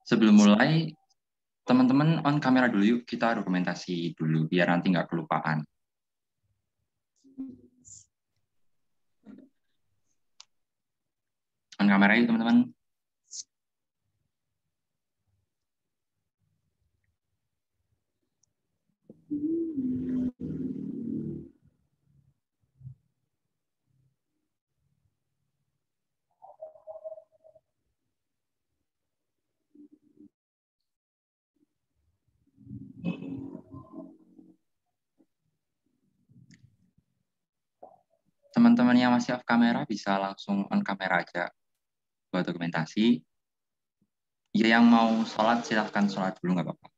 Sebelum mulai, teman-teman on kamera dulu yuk, kita dokumentasi dulu, biar nanti nggak kelupaan. On kamera yuk teman-teman. Teman-teman yang masih off kamera bisa langsung on kamera aja buat dokumentasi. Ya yang mau sholat silahkan sholat dulu nggak apa-apa.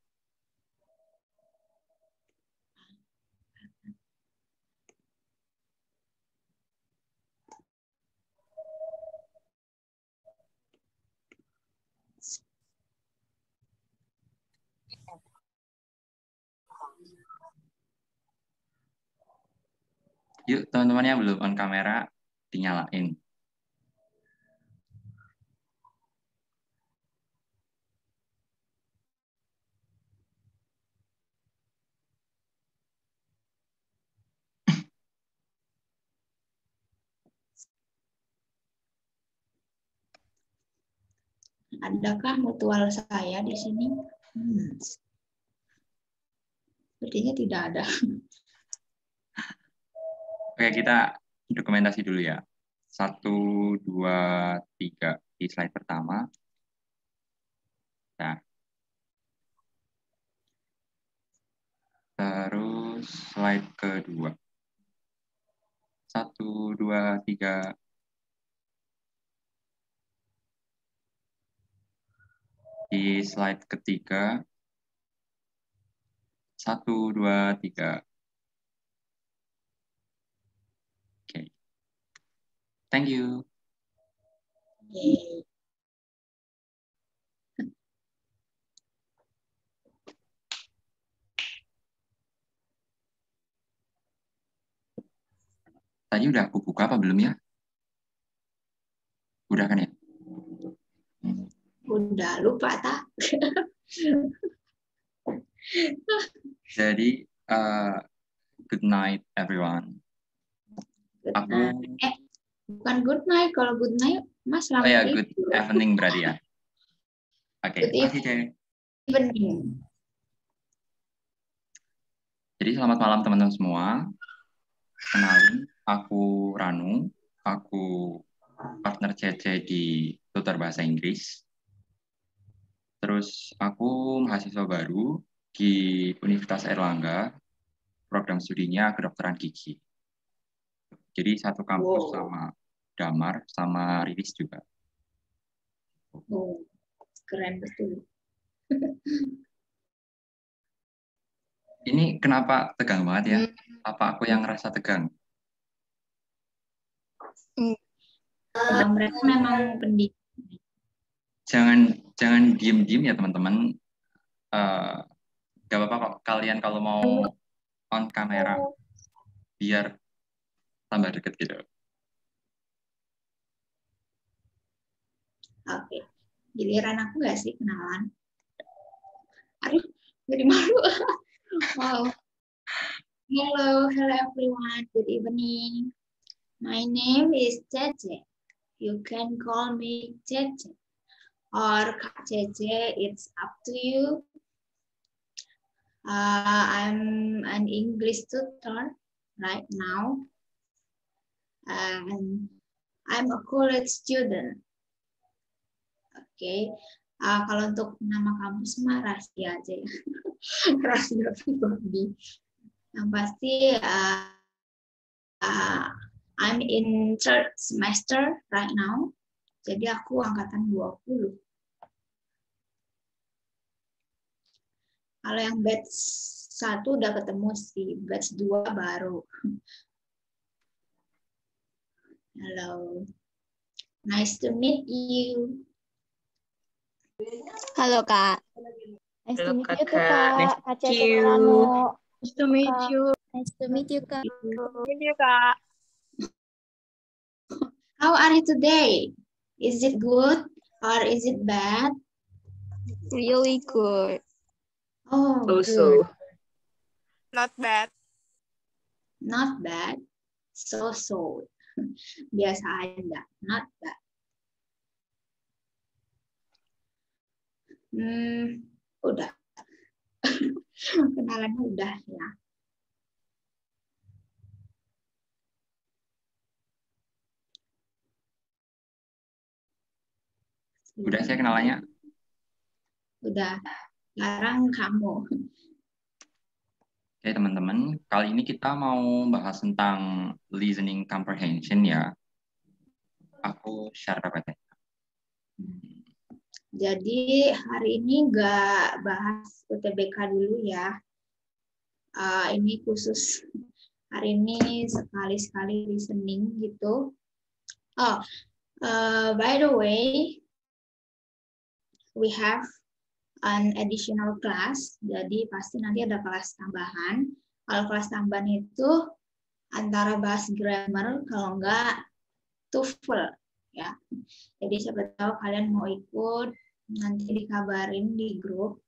Yuk teman-teman yang belum on kamera dinyalain. Adakah mutual saya di sini? Sepertinya tidak ada. Oke, kita dokumentasi dulu ya. 1, 2, 3 di slide pertama. Nah. Terus slide kedua. 1, 2, 3. Di slide ketiga. 1, 2, 3. Oke. Thank you. Yeay. Tadi udah aku buka apa belum ya? Udah kan ya? Udah lupa tak? Jadi, good night everyone. Good Aku, night. Bukan good night. Kalau good night, Mas oh selamat ya, tidur. good evening berarti ya. Oke, Good makasih Cek. evening. Jadi selamat malam teman-teman semua. Kenalin, aku Ranu. Aku partner CC di Tutor Bahasa Inggris. Terus aku mahasiswa baru di Universitas Airlangga, program studinya kedokteran gigi. Jadi satu kampus sama Damar, sama Riris juga. Oh, keren betul. Ini kenapa tegang banget ya? Apa aku yang ngerasa tegang? Mereka memang pendidik. Jangan diem-diem ya teman-teman. Gak apa-apa kok kalian kalau mau on kamera biar tambah deket gitu. Oke. Giliran aku nggak sih kenalan? Aduh, jadi malu. Wow. Hello everyone. Good evening. My name is Cece. You can call me Cece or Kak Cece. It's up to you. I'm an English tutor right now. And I'm a college student. Oke. Kalau untuk nama kampus mah rahasia aja ya. Rahasia pribadi. Yang pasti I'm in third semester right now. Jadi aku angkatan 20. Kalau yang batch 1 udah ketemu sih, batch 2 baru. Hello. Nice to meet you. Halo Kak. Nice to meet you too Kak. Nice to Kak meet Cece you. Rano. Nice to meet Kak. you. Nice to meet you Kak. Meet you, Kak. How are you today? Is it good or is it bad? Really good. Oh, good. So. Not bad. Not bad. So. Biasa aja. Not bad. Udah. Kenalannya udah ya. Udah saya kenalannya. Udah. Sekarang kamu. Oke teman-teman, kali ini kita mau bahas tentang listening comprehension ya. Aku share PPT. Jadi hari ini nggak bahas UTBK dulu ya. Ini khusus hari ini sekali-sekali listening gitu. Oh, by the way, we have an additional class. Jadi pasti nanti ada kelas tambahan. Kalau kelas tambahan itu antara bahas grammar, kalau enggak TOEFL ya. Jadi siapa tahu kalian mau ikut, nanti dikabarin di grup.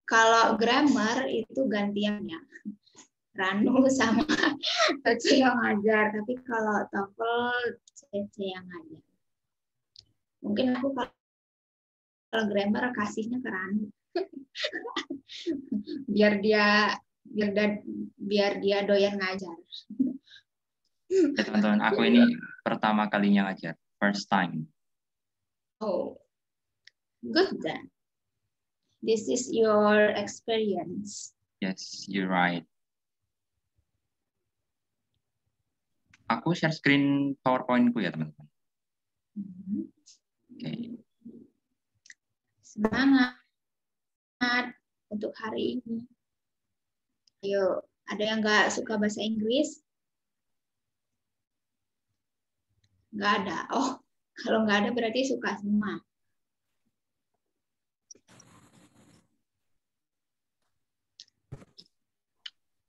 Kalau grammar itu gantiannya Ranu sama Cece yang ngajar, tapi kalau TOEFL Cece yang ngajar. Mungkin aku kalau grammar kasihnya ke Ranu. biar dia doyan ngajar. Ya, teman-teman, aku ini pertama kalinya ngajar, first time. Oh, good then. This is your experience. Yes, you're right. Aku share screen PowerPoint-ku ya, teman-teman. Oke. Semangat untuk hari ini. Ayo, ada yang nggak suka bahasa Inggris? Nggak ada. Oh, kalau nggak ada berarti suka semua.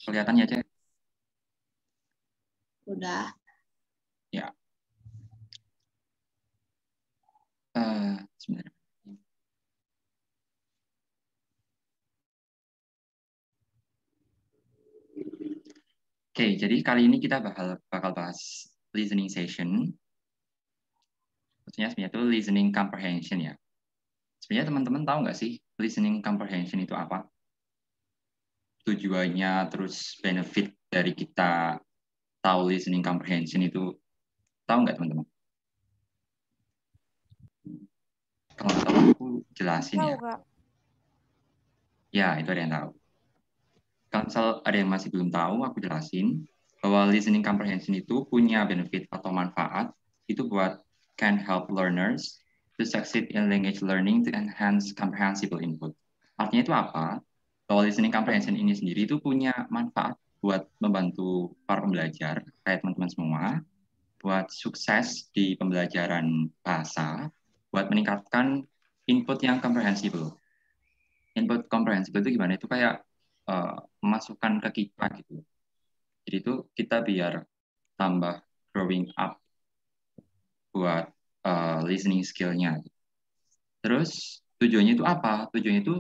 Kelihatan ya, Cek? Udah. Ya. Sebentar. Oke, jadi kali ini kita bakal bahas listening session. Maksudnya sebenarnya itu listening comprehension ya. Sebenarnya teman-teman tahu nggak sih listening comprehension itu apa? Tujuannya, terus benefit dari kita tahu listening comprehension itu, tahu nggak teman-teman? Kalau nggak tahu aku jelasin ya. Ya, itu ada yang tahu. Kalau misal ada yang masih belum tahu, aku jelasin bahwa listening comprehension itu punya benefit atau manfaat itu buat can help learners to succeed in language learning to enhance comprehensible input. Artinya itu apa? Bahwa listening comprehension ini sendiri itu punya manfaat buat membantu para pembelajar, kayak teman-teman semua, buat sukses di pembelajaran bahasa, buat meningkatkan input yang comprehensible. Input comprehensible itu gimana? Itu kayak memasukkan ke kita gitu. Jadi itu kita biar tambah growing up buat listening skill-nya. Terus tujuannya itu apa? Tujuannya itu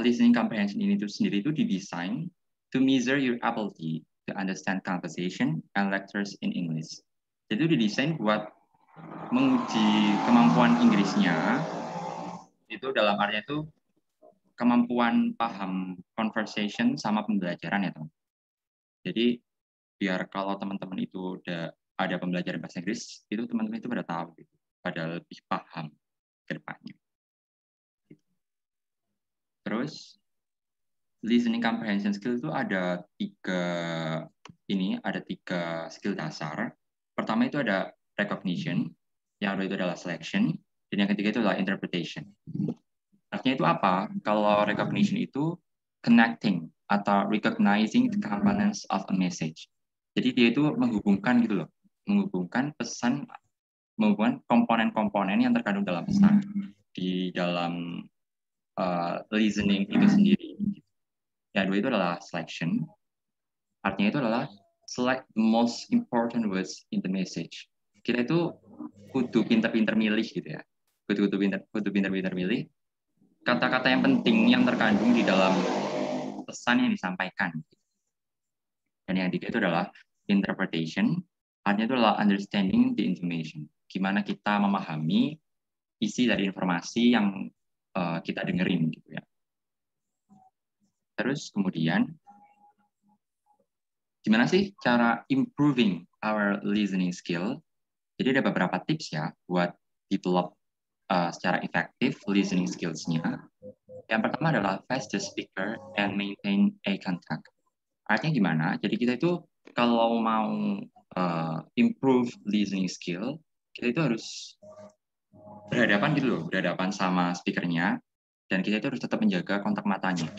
listening comprehension ini itu sendiri itu didesain to measure your ability to understand conversation and lectures in English. Jadi itu didesain buat menguji kemampuan Inggrisnya. Itu dalam artinya itu kemampuan paham conversation sama pembelajaran ya teman. Jadi biar kalau teman-teman itu udah ada pembelajaran bahasa Inggris, itu teman-teman itu pada tahu, gitu, pada lebih paham ke depannya. Terus listening comprehension skill itu ada tiga skill dasar. Pertama itu ada recognition, yang kedua itu adalah selection, dan yang ketiga itu adalah interpretation. Artinya itu apa? Kalau recognition itu connecting atau recognizing the components of a message. Jadi dia itu menghubungkan gitu loh, menghubungkan komponen-komponen yang terkandung dalam pesan di dalam listening itu sendiri. Yang kedua itu adalah selection. Artinya itu adalah select the most important words in the message. kita itu kudu pinter-pinter milih gitu ya. Kudu pinter-pinter milih kata-kata yang penting yang terkandung di dalam pesan yang disampaikan. Dan yang ketiga itu adalah interpretation, artinya itu adalah understanding the information. Gimana kita memahami isi dari informasi yang kita dengerin gitu ya. Terus kemudian gimana sih cara improving our listening skill? Jadi ada beberapa tips ya buat develop secara efektif listening skills-nya. Yang pertama adalah face the speaker and maintain eye contact. Artinya gimana? Jadi kita itu kalau mau improve listening skill, kita itu harus berhadapan gitu loh, berhadapan sama speakernya, dan kita itu harus tetap menjaga kontak matanya.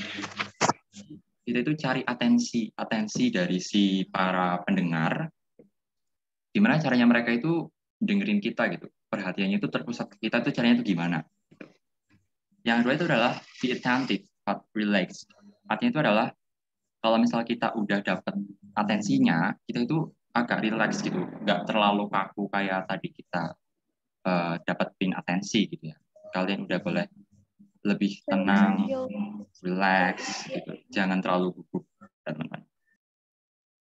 Kita itu cari atensi dari si para pendengar. Gimana caranya mereka itu dengerin kita gitu, perhatiannya itu terpusat ke kita, itu caranya itu gimana? Yang kedua itu adalah be attentive but relax. Artinya itu adalah kalau misal kita udah dapat atensinya, kita itu agak relax gitu, nggak terlalu kaku kayak tadi kita dapetin atensi gitu ya. Kalian udah boleh lebih tenang, relax gitu, jangan terlalu gugup, teman-teman.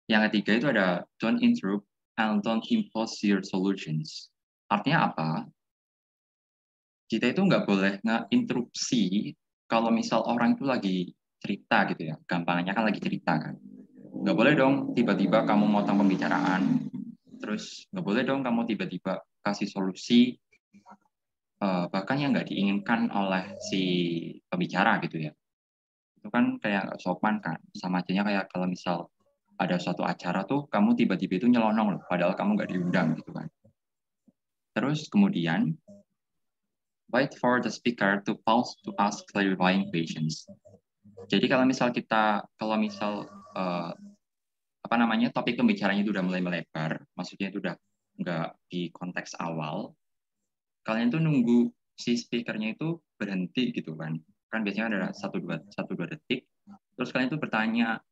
Yang ketiga itu ada don't interrupt and don't impose your solutions. Artinya apa? Kita itu nggak boleh nge-interupsi kalau misal orang itu lagi cerita gitu ya. Gampangnya kan lagi cerita kan. Nggak boleh dong tiba-tiba kamu motong pembicaraan. Terus nggak boleh dong kamu tiba-tiba kasih solusi bahkan yang nggak diinginkan oleh si pembicara gitu ya. Itu kan kayak nggak sopan kan. Sama aja kayak kalau misal ada suatu acara tuh kamu tiba-tiba itu nyelonong loh, padahal kamu nggak diundang gitu kan. Terus kemudian wait for the speaker to pause to ask clarifying questions. Jadi kalau misal apa namanya topik pembicaranya itu udah mulai melebar, maksudnya itu udah nggak di konteks awal, kalian tuh nunggu si speakernya itu berhenti gitu kan. Kan biasanya ada 1-2 detik, terus kalian tuh bertanya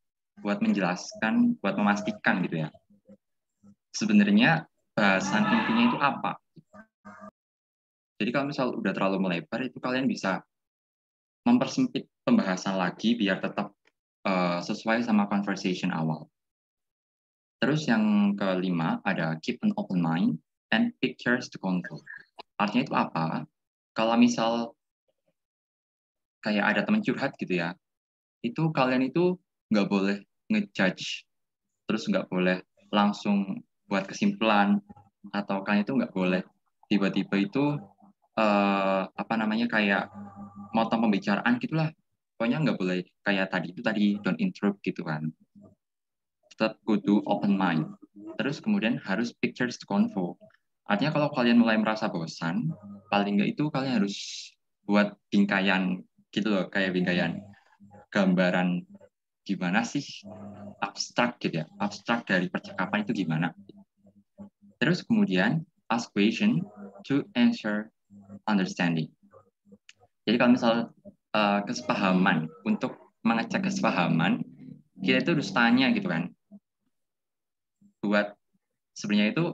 buat menjelaskan, buat memastikan gitu ya. Sebenarnya bahasan intinya itu apa? Jadi kalau misal udah terlalu melebar, itu kalian bisa mempersempit pembahasan lagi biar tetap sesuai sama conversation awal. Terus yang kelima ada keep an open mind and pictures to control. Artinya itu apa? Kalau misal kayak ada teman curhat gitu ya, itu kalian itu nggak boleh ngejudge, terus nggak boleh langsung buat kesimpulan, atau kalian itu nggak boleh tiba-tiba itu apa namanya kayak motong pembicaraan gitulah. Pokoknya nggak boleh kayak tadi don't interrupt gitu kan. Tetap kudu open mind. Terus kemudian harus pictures to convo. Artinya kalau kalian mulai merasa bosan, paling nggak itu kalian harus buat bingkaian gitu loh, kayak bingkaian gambaran gimana sih abstrak gitu ya, abstrak dari percakapan itu gimana. Terus kemudian ask question to ensure understanding. Jadi kalau misal kesepahaman, untuk mengecek kesepahaman, kita itu harus tanya gitu kan, buat sebenarnya itu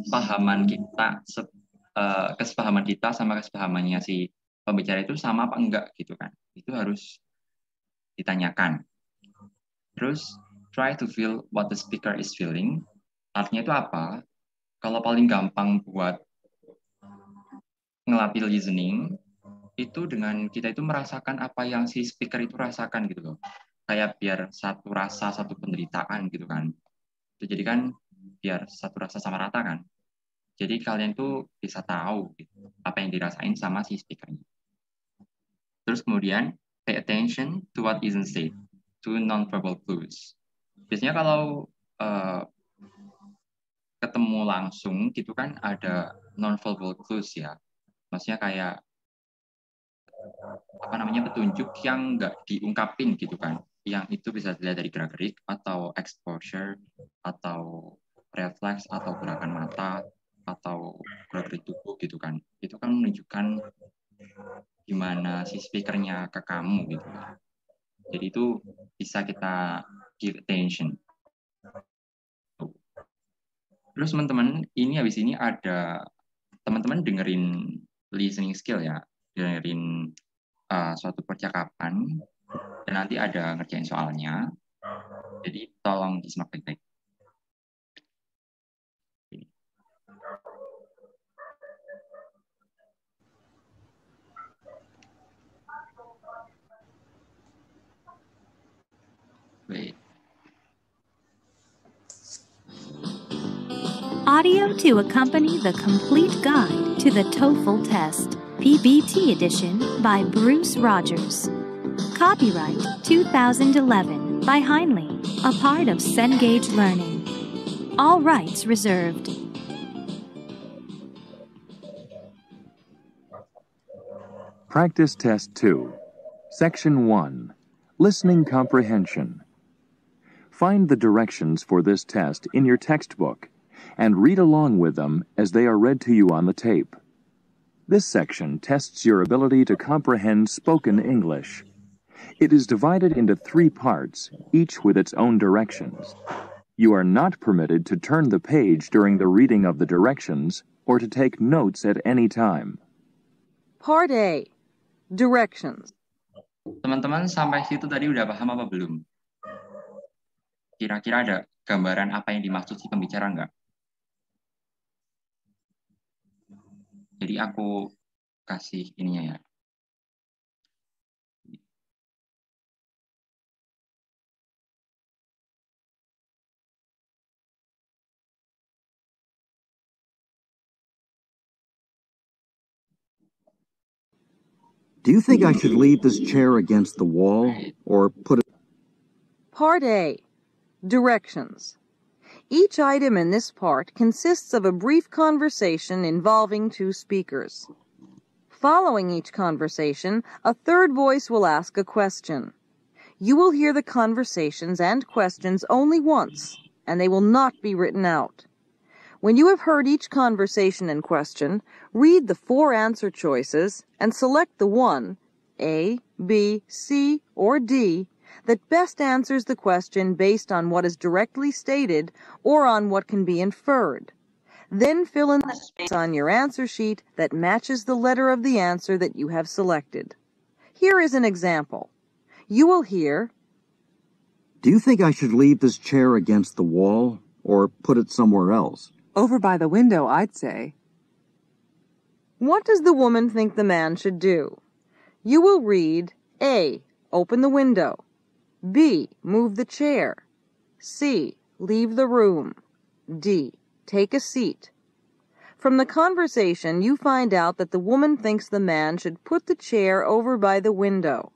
pahaman kita, kesepahaman kita sama kesepahamannya si pembicara itu sama apa enggak gitu kan, itu harus ditanyakan. Terus try to feel what the speaker is feeling. Artinya itu apa? Kalau paling gampang buat ngelatih listening itu dengan kita itu merasakan apa yang si speaker itu rasakan gitu loh. Kayak biar satu rasa, satu penderitaan gitu kan. Itu jadi kan biar satu rasa sama rata kan. Jadi kalian tuh bisa tahu gitu, apa yang dirasain sama si speakernya. Terus kemudian pay attention to what isn't said, to non-verbal clues. Biasanya kalau ketemu langsung gitu kan ada non-verbal clues ya. Maksudnya kayak apa namanya petunjuk yang nggak diungkapin gitu kan, yang itu bisa dilihat dari gerak-gerik atau exposure atau refleks atau gerakan mata atau gerak-gerik tubuh gitu kan, itu kan menunjukkan gimana si speakernya ke kamu gitu. Jadi itu bisa kita give attention. Terus teman-teman, ini habis ini ada teman-teman dengerin listening skill ya, dengerin suatu percakapan dan nanti ada ngerjain soalnya. Jadi tolong disimak baik-baik. Baik. Audio to accompany the complete guide to the TOEFL test, PBT edition by Bruce Rogers. Copyright 2011 by Heinley, a part of Cengage Learning. All rights reserved. Practice Test 2, Section 1, Listening Comprehension. Find the directions for this test in your textbook and read along with them as they are read to you on the tape. This section tests your ability to comprehend spoken English. It is divided into 3 parts, each with its own directions. You are not permitted to turn the page during the reading of the directions or to take notes at any time. Part A. Directions. Teman-teman sampai situ tadi udah paham apa belum? Kira-kira ada gambaran apa yang dimaksud si pembicara nggak? Jadi aku kasih ininya ya. Do you think I should leave this chair against the wall or put it... Part A. Directions. Each item in this part consists of a brief conversation involving 2 speakers. Following each conversation, a third voice will ask a question. You will hear the conversations and questions only once, and they will not be written out. When you have heard each conversation and question, read the 4 answer choices and select the one, A, B, C, or D, that best answers the question based on what is directly stated or on what can be inferred. Then fill in the space on your answer sheet that matches the letter of the answer that you have selected. Here is an example. You will hear, Do you think I should leave this chair against the wall or put it somewhere else? Over by the window, I'd say. What does the woman think the man should do? You will read, A, open the window. B, move the chair. C, leave the room. D, take a seat. From the conversation, you find out that the woman thinks the man should put the chair over by the window.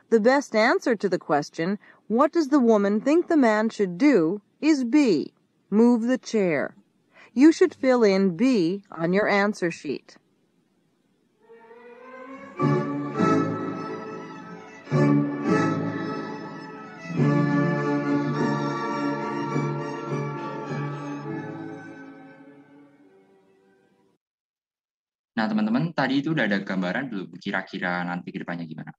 The best answer to the question, what does the woman think the man should do, is B, move the chair. You should fill in B on your answer sheet. Nah, teman-teman, tadi itu udah ada gambaran belum? Kira-kira nanti ke depannya gimana?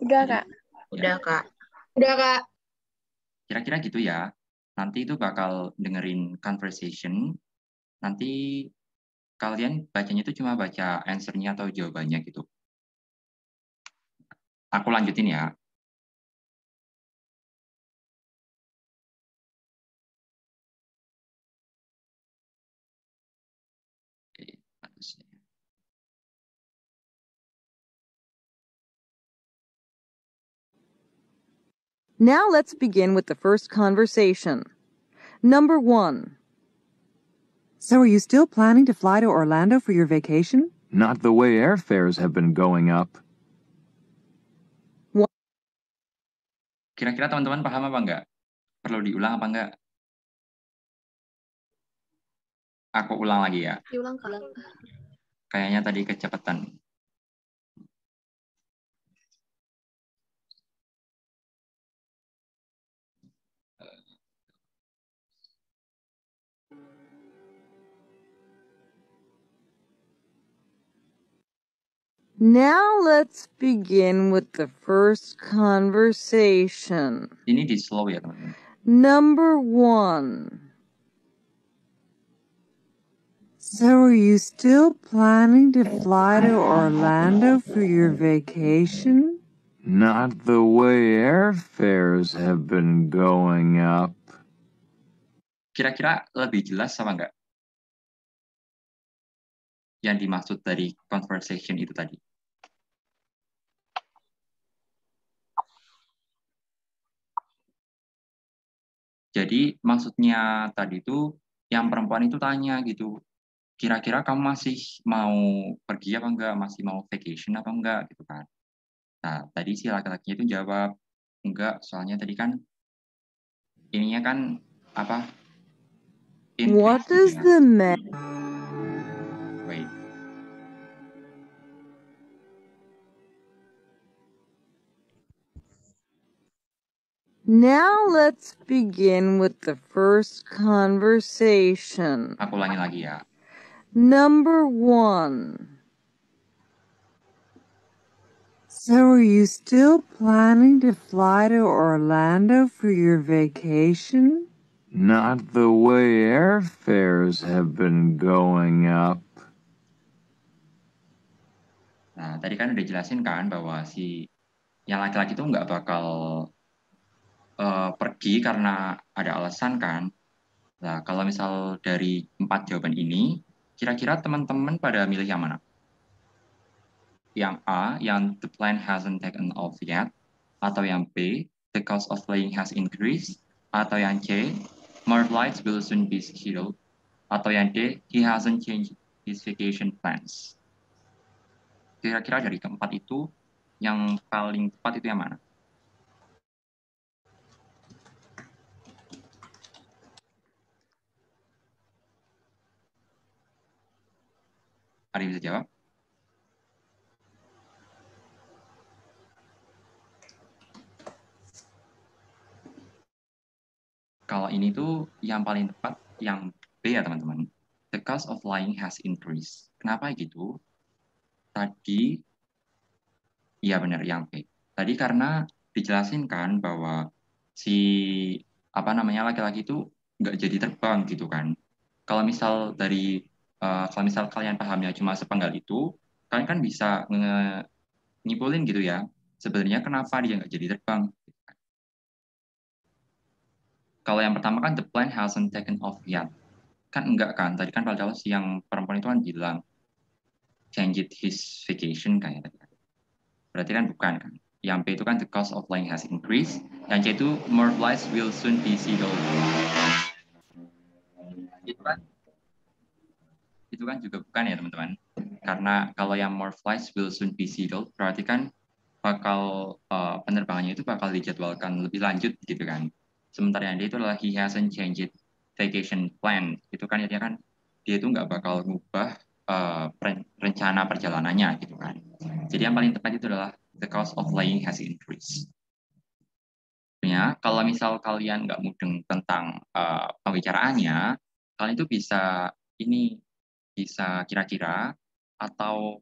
Udah, Kak. Udah, Kak. Udah, Kak. Kira-kira gitu ya. Nanti itu bakal dengerin conversation. Nanti kalian bacanya itu cuma baca answer-nya atau jawabannya gitu. Aku lanjutin ya. Now let's begin with the first conversation. Number 1. So are you still planning to fly to Orlando for your vacation? Not the way airfares have been going up. Kira-kira teman-teman paham apa enggak? Perlu diulang apa enggak? Aku ulang lagi ya. Diulang, Kak. Kayaknya tadi kecepatan. Now let's begin with the first conversation. Ini di slow ya, teman-teman. Number 1. So are you still planning to fly to Orlando for your vacation? Not the way airfares have been going up. Kira-kira lebih jelas apa enggak yang dimaksud dari conversation itu tadi? Jadi maksudnya tadi itu yang perempuan itu tanya gitu, kira-kira kamu masih mau pergi apa enggak, masih mau vacation apa enggak gitu kan. Nah, tadi si laki-lakinya itu jawab, enggak, soalnya tadi kan ininya kan apa? What does Ya. the man... Wait. Now let's begin with the first conversation. Aku ulangi lagi ya. Number 1. So are you still planning to fly to Orlando for your vacation? Not the way airfares have been going up. Nah, tadi kan udah jelasin kan bahwa si yang laki-laki itu nggak bakal pergi karena ada alasan kan. Nah, kalau misal dari 4 jawaban ini, kira-kira teman-teman pada milih yang mana? Yang A, yang the plane hasn't taken off yet, atau yang B, the cost of flying has increased, atau yang C, more flights will soon be scheduled, atau yang D, he hasn't changed his vacation plans. Kira-kira dari keempat itu, yang paling tepat itu yang mana? Ada yang bisa jawab? Kalau ini tuh yang paling tepat yang B ya teman-teman. The cost of flying has increased. Kenapa gitu? Tadi, iya benar yang B. Tadi karena dijelasin kan bahwa si laki-laki itu nggak jadi terbang gitu kan. Kalau misal kalau misal kalian pahamnya cuma sepenggal itu, kalian kan bisa nyimpulin gitu ya. Sebenarnya kenapa dia nggak jadi terbang? Kalau yang pertama kan the plane hasn't taken off yet. Kan enggak kan, tadi kan pada awal si yang perempuan itu kan bilang changed his vacation kayak tadi. Berarti kan bukan kan. Yang B itu kan the cost of flying has increased. Yang C itu more flights will soon be scheduled. Itu kan juga bukan ya teman-teman. Karena kalau yang more flights will soon be scheduled, berarti kan bakal penerbangannya itu bakal dijadwalkan lebih lanjut gitu kan. Sementara yang D itu adalah he hasn't changed vacation plan. Itu kan artinya kan dia itu nggak bakal ngubah rencana perjalanannya gitu kan. Jadi yang paling tepat itu adalah the cost of flying has increased. Ya, kalau misal kalian nggak mudeng tentang pembicaraannya, kalian itu bisa kira-kira atau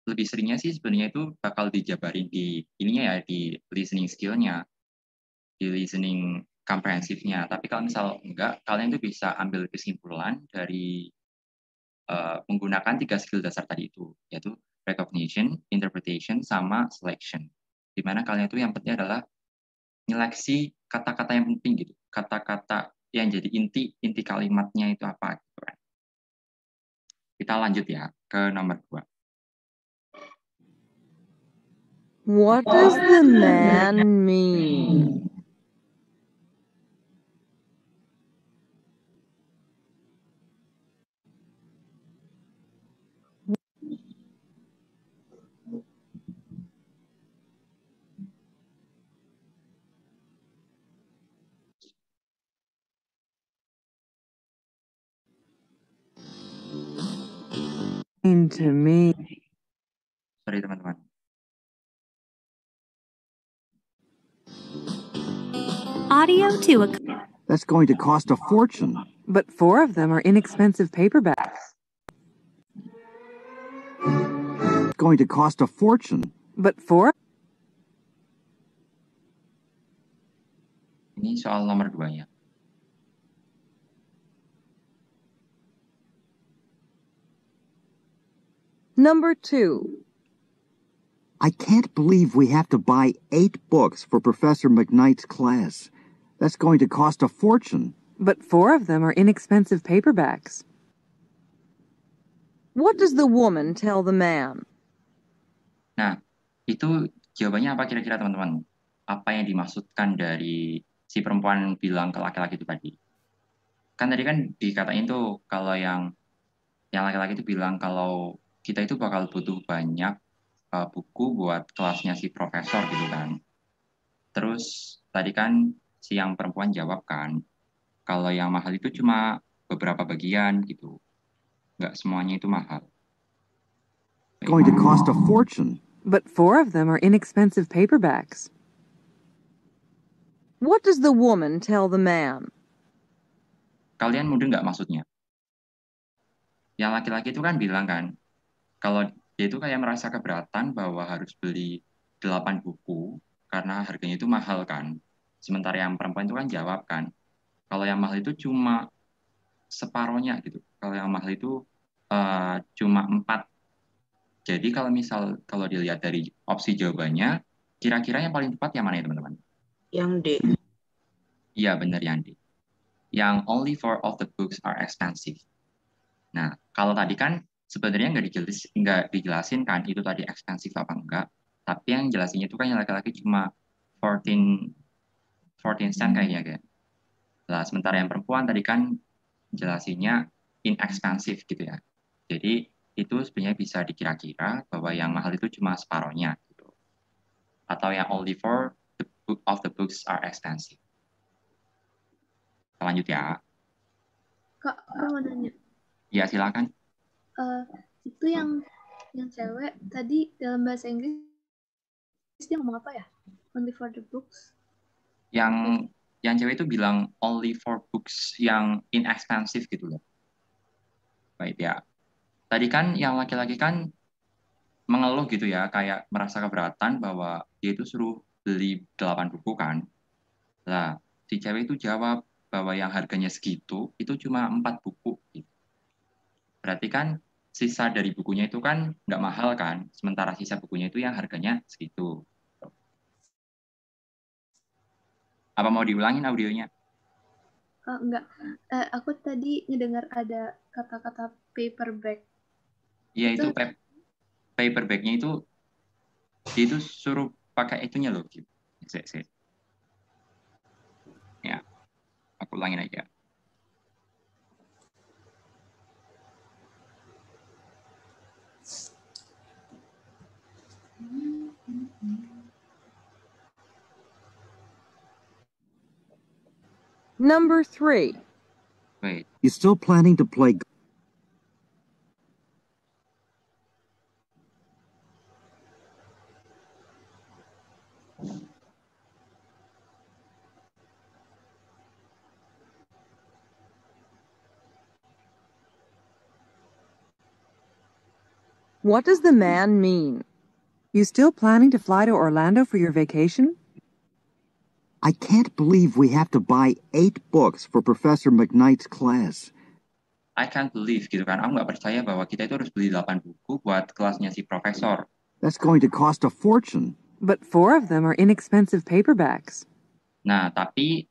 lebih seringnya sih sebenarnya itu bakal dijabarin di ininya ya, di listening skill-nya, di listening komprehensifnya. Tapi kalau misal enggak, kalian itu bisa ambil kesimpulan dari menggunakan 3 skill dasar tadi itu, yaitu recognition, interpretation, sama selection. Di mana kalian itu yang penting adalah nyeleksi kata-kata yang penting gitu, kata-kata yang jadi inti kalimatnya itu apa gitu kan. Kita lanjut ya ke nomor 2. What does the man mean? To me. Sorry teman-teman. Audio to a That's going to cost a fortune. But 4 of them are inexpensive paperbacks. It's going to cost a fortune. But 4? Ini soal nomor 2-nya. Number 2. I can't believe we have to buy 8 books for Professor McKnight's class. That's going to cost a fortune. But 4 of them are inexpensive paperbacks. What does the woman tell the man? Nah, itu jawabannya apa kira-kira teman-teman? Apa yang dimaksudkan dari si perempuan bilang ke laki-laki itu tadi? Kan tadi kan dikatain tuh kalau yang laki-laki itu bilang kalau kita itu bakal butuh banyak buku buat kelasnya si profesor gitu kan. Terus tadi kan si yang perempuan jawab kan, kalau yang mahal itu cuma beberapa bagian gitu. Nggak semuanya itu mahal. Going to cost a fortune. But 4 of them are inexpensive paperbacks. What does the woman tell the man? Kalian mudeng nggak maksudnya? Yang laki-laki itu kan bilang kan, kalau dia itu kayak merasa keberatan bahwa harus beli 8 buku karena harganya itu mahal kan. Sementara yang perempuan itu kan jawab kan, kalau yang mahal itu cuma separohnya gitu. Kalau yang mahal itu cuma 4. Jadi kalau dilihat dari opsi jawabannya, kira-kira yang paling tepat yang mana ya teman-teman? Yang D. Iya benar yang D. Yang only 4 of the books are expensive. Nah, kalau tadi kan sebenarnya nggak dijelasin kan itu tadi expensive apa enggak. Tapi yang jelasinnya itu kan yang laki-laki cuma 14 cent kayaknya kan. Lah, sementara yang perempuan tadi kan jelasinnya inexpensive gitu ya. Jadi itu sebenarnya bisa dikira-kira bahwa yang mahal itu cuma separohnya gitu. Atau yang only 4 of the books are expensive. Lanjut ya. Kak, aku mau nanya. Ya, silakan. Itu yang cewek tadi dalam bahasa Inggris dia ngomong apa ya? Only for the books. Yang cewek itu bilang only for books yang inexpensive gitu loh. Baik ya. Tadi kan yang laki-laki kan mengeluh gitu ya, kayak merasa keberatan bahwa dia itu suruh beli 8 buku kan. Lah, si cewek itu jawab bahwa yang harganya segitu itu cuma 4 buku gitu. Berarti kan sisa dari bukunya itu kan nggak mahal kan, sementara sisa bukunya itu yang harganya segitu. Apa mau diulangin audionya? Enggak. Aku tadi ngedengar ada kata-kata paperback. Iya itu paperbacknya itu dia itu suruh pakai itunya loh. Ya, aku ulangin aja. Number 3. Wait. You still planning to play? What does the man mean? You still planning to fly to Orlando for your vacation? I can't believe we have to buy 8 books for Professor McKnight's class. I can't believe gitu kan. Aku nggak percaya bahwa kita itu harus beli 8 buku buat kelasnya si profesor. That's going to cost a fortune. But 4 of them are inexpensive paperbacks. Nah, tapi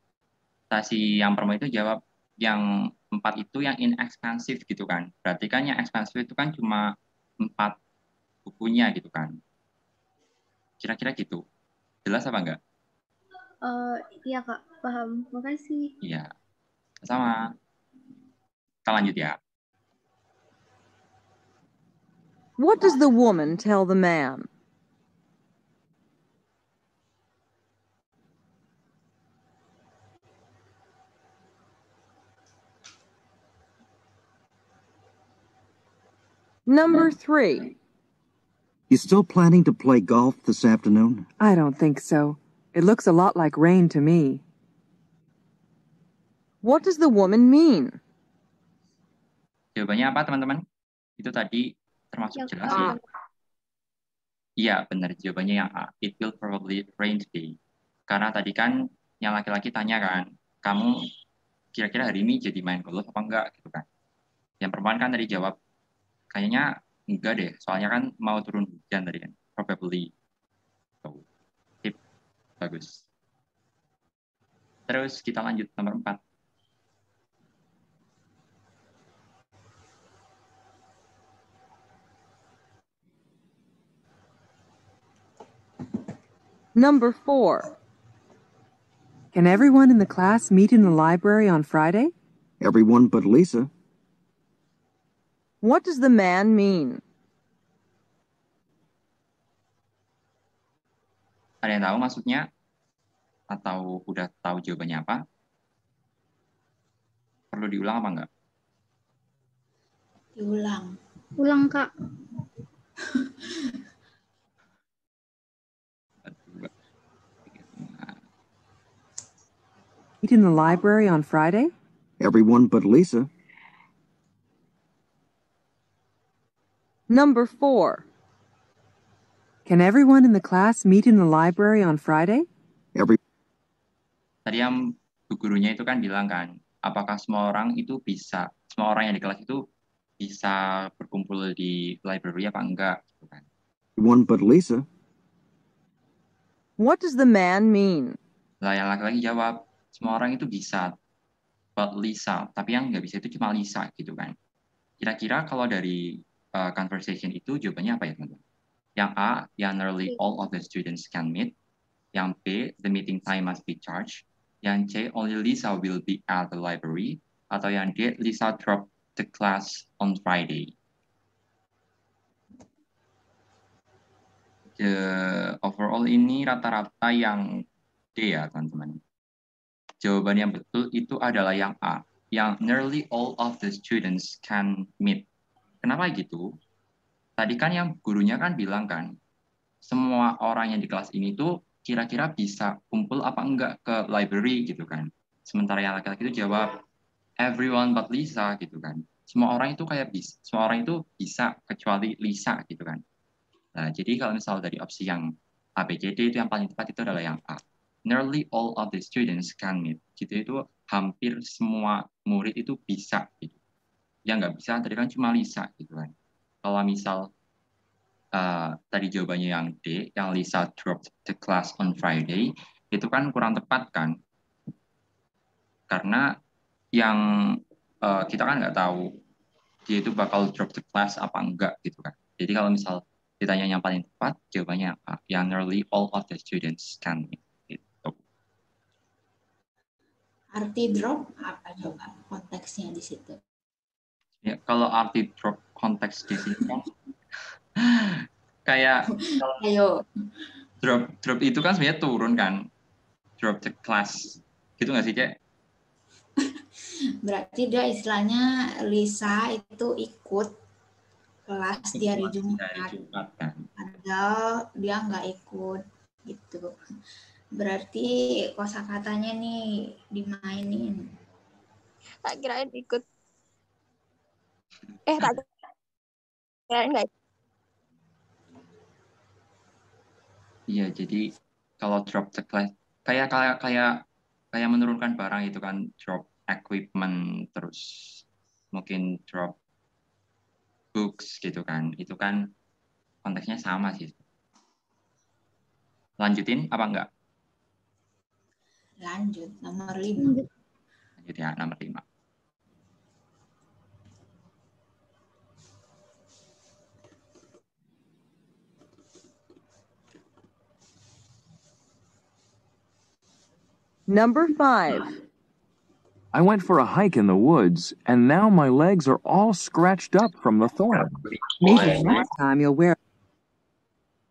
si yang perempuan itu jawab yang 4 itu yang inexpensive gitu kan. Berarti kan yang expensive itu kan cuma 4 bukunya gitu kan. Kira-kira gitu. Jelas apa enggak? Iya Kak, paham. Makasih. Iya. Sama. Kita lanjut ya. What does the woman tell the man? Number 3. You still planning to play golf this afternoon? I don't think so. It looks a lot like rain to me. What does the woman mean? Jawabannya apa teman-teman? Itu tadi termasuk jelas ya? Iya benar, jawabannya yang A. It will probably rain today. Karena tadi kan yang laki-laki tanya kan, kamu kira-kira hari ini jadi main golf apa enggak gitu kan? Yang perempuan kan tadi jawab, kayaknya Enggak deh, soalnya kan mau turun hujan tadi kan. Probably. So, tip. Bagus. Terus kita lanjut nomor 4. Number 4. Can everyone in the class meet in the library on Friday? Everyone but Lisa. What does the man mean? Ada yang tahu maksudnya? Atau udah tahu jawabannya apa? Perlu diulang apa enggak? Diulang. Ulang, Kak. Meet in the library on Friday? Everyone but Lisa. Number 4. Can everyone in the class meet in the library on Friday? Tadi yang bu gurunya itu kan bilang kan, apakah semua orang yang di kelas itu bisa berkumpul di library apa enggak? Gitu kan. Everyone but Lisa. What does the man mean? Lah yang laki-laki jawab, semua orang itu bisa, but Lisa. Tapi yang nggak bisa itu cuma Lisa gitu kan. Kira-kira kalau dari conversation itu jawabannya apa ya teman-teman? Yang A, yang nearly all of the students can meet. Yang B, the meeting time must be charged. Yang C, only Lisa will be at the library. Atau yang D, Lisa dropped the class on Friday. Overall ini rata-rata yang D ya teman-teman. Jawaban yang betul itu adalah yang A. Yang nearly all of the students can meet. Kenapa gitu? Tadi kan yang gurunya kan bilang kan, semua orang yang di kelas ini tuh kira-kira bisa kumpul apa enggak ke library gitu kan. Sementara yang laki-laki itu jawab, everyone but Lisa gitu kan. Semua orang itu bisa kecuali Lisa gitu kan. Nah, jadi kalau misal dari opsi yang A, B, C, D itu yang paling tepat itu adalah yang A. Nearly all of the students can meet. Gitu itu hampir semua murid itu bisa gitu. Yang nggak bisa tadi kan cuma Lisa gitu kan. Kalau misal tadi jawabannya yang D, yang Lisa dropped the class on Friday, itu kan kurang tepat kan? Karena yang kita kan nggak tahu dia itu bakal drop the class apa enggak gitu kan. Jadi kalau misal ditanya yang paling tepat, jawabannya apa? Yang nearly all of the students can meet. Gitu. Arti drop apa coba konteksnya di situ? Ya, kalau arti drop konteks di sini kan kayak Ayo. drop itu kan sebenarnya turun kan, drop the class gitu nggak sih Cek? Berarti dia istilahnya Lisa itu ikut kelas di hari Jumat, kan? padahal dia nggak ikut gitu. Berarti kosakatanya nih dimainin. Tak kirain ikut. Tak kirain nggak. Iya, jadi kalau drop the class kayak menurunkan barang itu kan, drop equipment, terus mungkin drop books gitu kan. Itu kan konteksnya sama sih. Lanjutin apa enggak? Lanjut, nomor 5. Lanjut ya, nomor 5. Number 5. I went for a hike in the woods, and now my legs are all scratched up from the thorn. Maybe next time you'll wear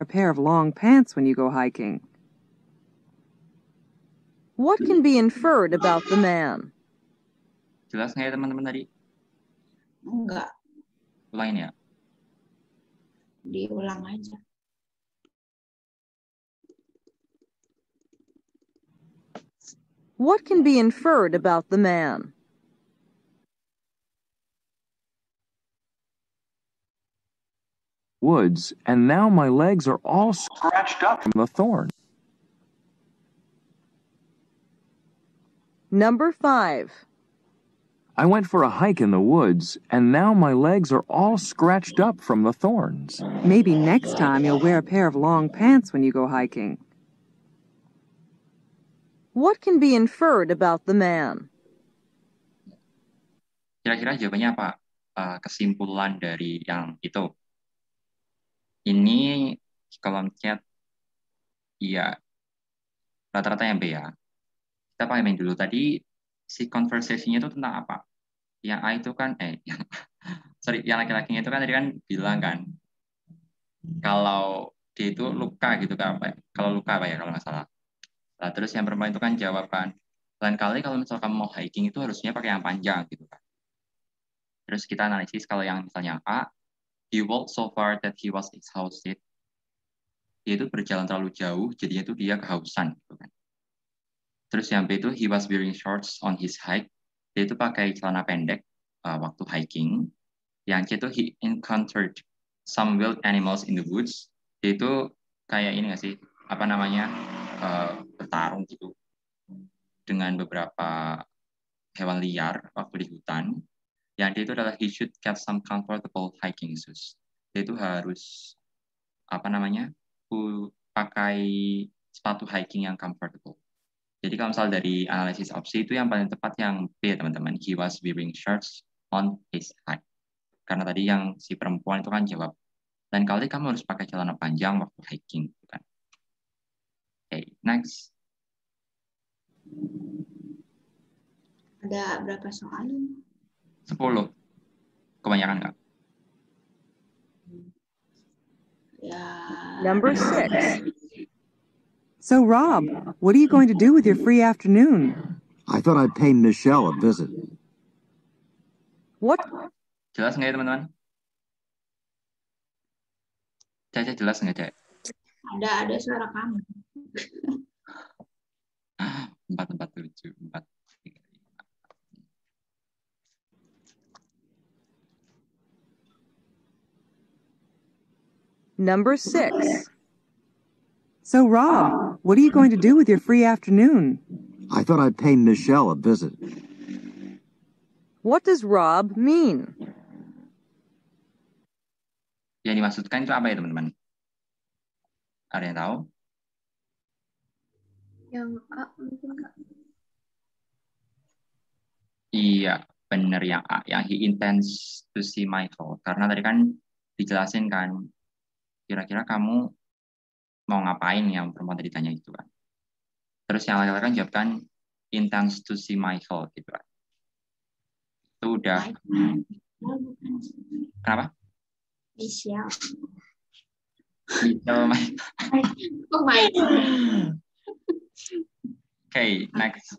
a pair of long pants when you go hiking. What can be inferred about the man? Jelas nggak ya teman-teman tadi? Enggak, Ulangin ya. diulang aja. What can be inferred about the man? Woods, and now my legs are all scratched up from the thorn. Number 5. I went for a hike in the woods, and now my legs are all scratched up from the thorns. Maybe next time you'll wear a pair of long pants when you go hiking. What can be inferred about the man? Kira-kira jawabannya apa? Kesimpulan dari yang itu. Ini kalau chat, iya, rata-rata yang B ya. Kita pakai main dulu. Tadi si conversation-nya itu tentang apa? Yang A itu kan, yang laki-lakinya itu kan tadi kan bilang kan, kalau dia itu luka gitu kan, apa ya? Kalau luka apa ya kalau nggak salah. Nah, terus yang perempuan itu kan jawaban, lain kali kalau misal kamu mau hiking itu harusnya pakai yang panjang gitu kan. Terus kita analisis kalau yang misalnya A, he walked so far that he was exhausted. Dia itu berjalan terlalu jauh, jadinya itu dia kehausan gitu kan. Terus yang B itu he was wearing shorts on his hike. Dia itu pakai celana pendek waktu hiking. Yang C itu he encountered some wild animals in the woods. Dia itu kayak ini nggak sih, apa namanya, bertarung gitu dengan beberapa hewan liar waktu di hutan. Yang dia itu adalah he should get some comfortable hiking shoes. Dia itu harus apa namanya, pakai sepatu hiking yang comfortable. Jadi kalau misal dari analisis opsi itu yang paling tepat yang B teman-teman. He was wearing shorts on his hike. Karena tadi yang si perempuan itu kan jawab, lain kali kamu harus pakai celana panjang waktu hiking. Kan? Oke, next. Ada berapa soal? 10. Kebanyakan nggak? Ya. Number 6. So, Rob, what are you going to do with your free afternoon? I thought I'd pay Michelle a visit. What? Jelas nggak ya teman-teman? Caca jelas nggak, Caca? Ada suara kamu. 447, 4. Number 6. So, Rob, what are you going to do with your free afternoon? I thought I'd pay Michelle a visit. What does Rob mean? Yang dimaksudkan itu apa ya teman-teman? Ada yang tahu? Yang A mungkin Kak. Iya, benar yang A. Yang he intends to see Michael. Karena tadi kan dijelasin kan, kira-kira kamu mau ngapain yang perempuan tadi tanya itu kan. Terus yang laki-laki kan jawab kan, intends to see Michael gitu kan. Itu udah. Kenapa? Michelle. Michelle. Oh my God. Okay, next.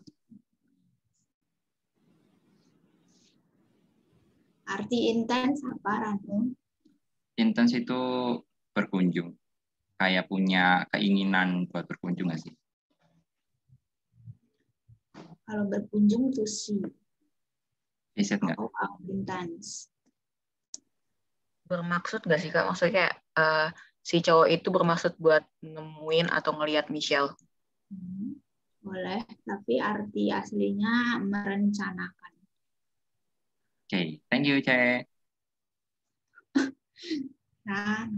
Arti intens apa, Ranu? Intens itu berkunjung. Kayak punya keinginan buat berkunjung nggak sih? Kalau berkunjung tuh sih. Is it nggak? Oh, intens. Bermaksud nggak sih Kak? Maksudnya kayak si cowok itu bermaksud buat nemuin atau ngelihat Michelle? Boleh, tapi arti aslinya merencanakan. Okay, thank you, Ce. Nah,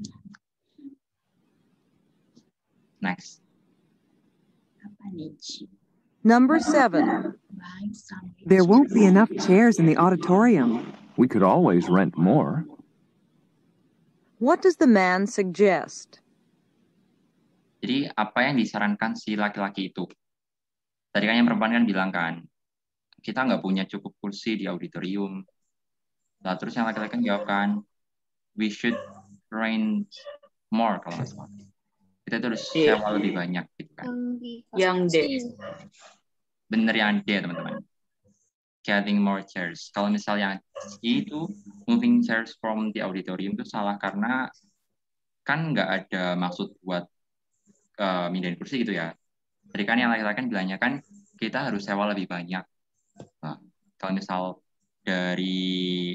next. apa nih? Number 7. There won't be enough chairs in the auditorium. We could always rent more. What does the man suggest? Jadi apa yang disarankan si laki-laki itu? Tadi kan yang perempuan kan bilang kan, kita nggak punya cukup kursi di auditorium. Nah, terus yang laki-laki kan jawab kan, we should rent more kalau nggak salah. Kita itu harus sewa lebih banyak gitu kan. Yang D. Bener yang D teman-teman. Getting more chairs. Kalau misalnya itu moving chairs from the auditorium itu salah karena kan nggak ada maksud buat mindahin kursi gitu ya. Tadi kan yang laki-laki kan bilangnya kan kita harus sewa lebih banyak. Nah, kalau misal dari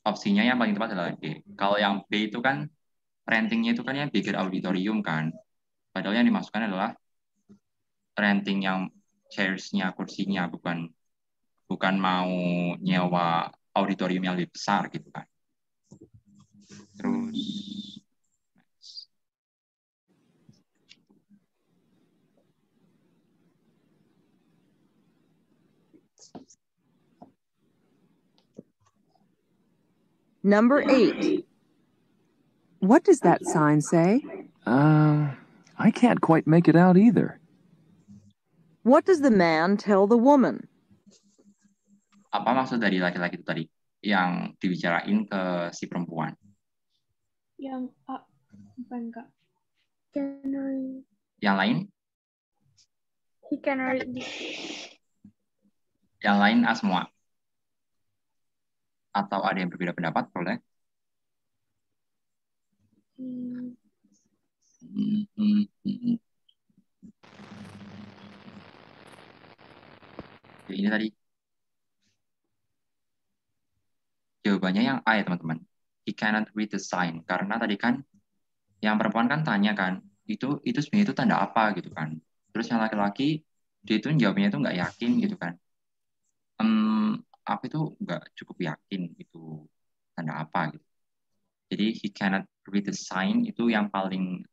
opsinya yang paling tepat adalah D. Kalau yang B itu kan rentingnya itu kan yang bigger auditorium kan. Padahal yang dimasukkan adalah renting yang chairs-nya, kursinya, bukan bukan mau nyewa auditorium yang lebih besar gitu kan. Terus Number 8. What does that sign say? I can't quite make it out either. What does the man tell the woman? apa maksud dari laki-laki itu tadi yang dibicarain ke si perempuan? Yang A, bukan Kak. Yang lain? He can read this. Yang lain A semua? Atau ada yang berbeda pendapat? Boleh? Jadi ini tadi. Jawabannya yang A ya teman-teman. He cannot read the sign. Karena tadi kan yang perempuan kan tanya kan, itu sebenarnya itu tanda apa gitu kan. Terus yang laki-laki dia itu jawabnya itu nggak yakin gitu kan. Aku itu nggak cukup yakin itu tanda apa gitu. Jadi he cannot read the sign itu yang paling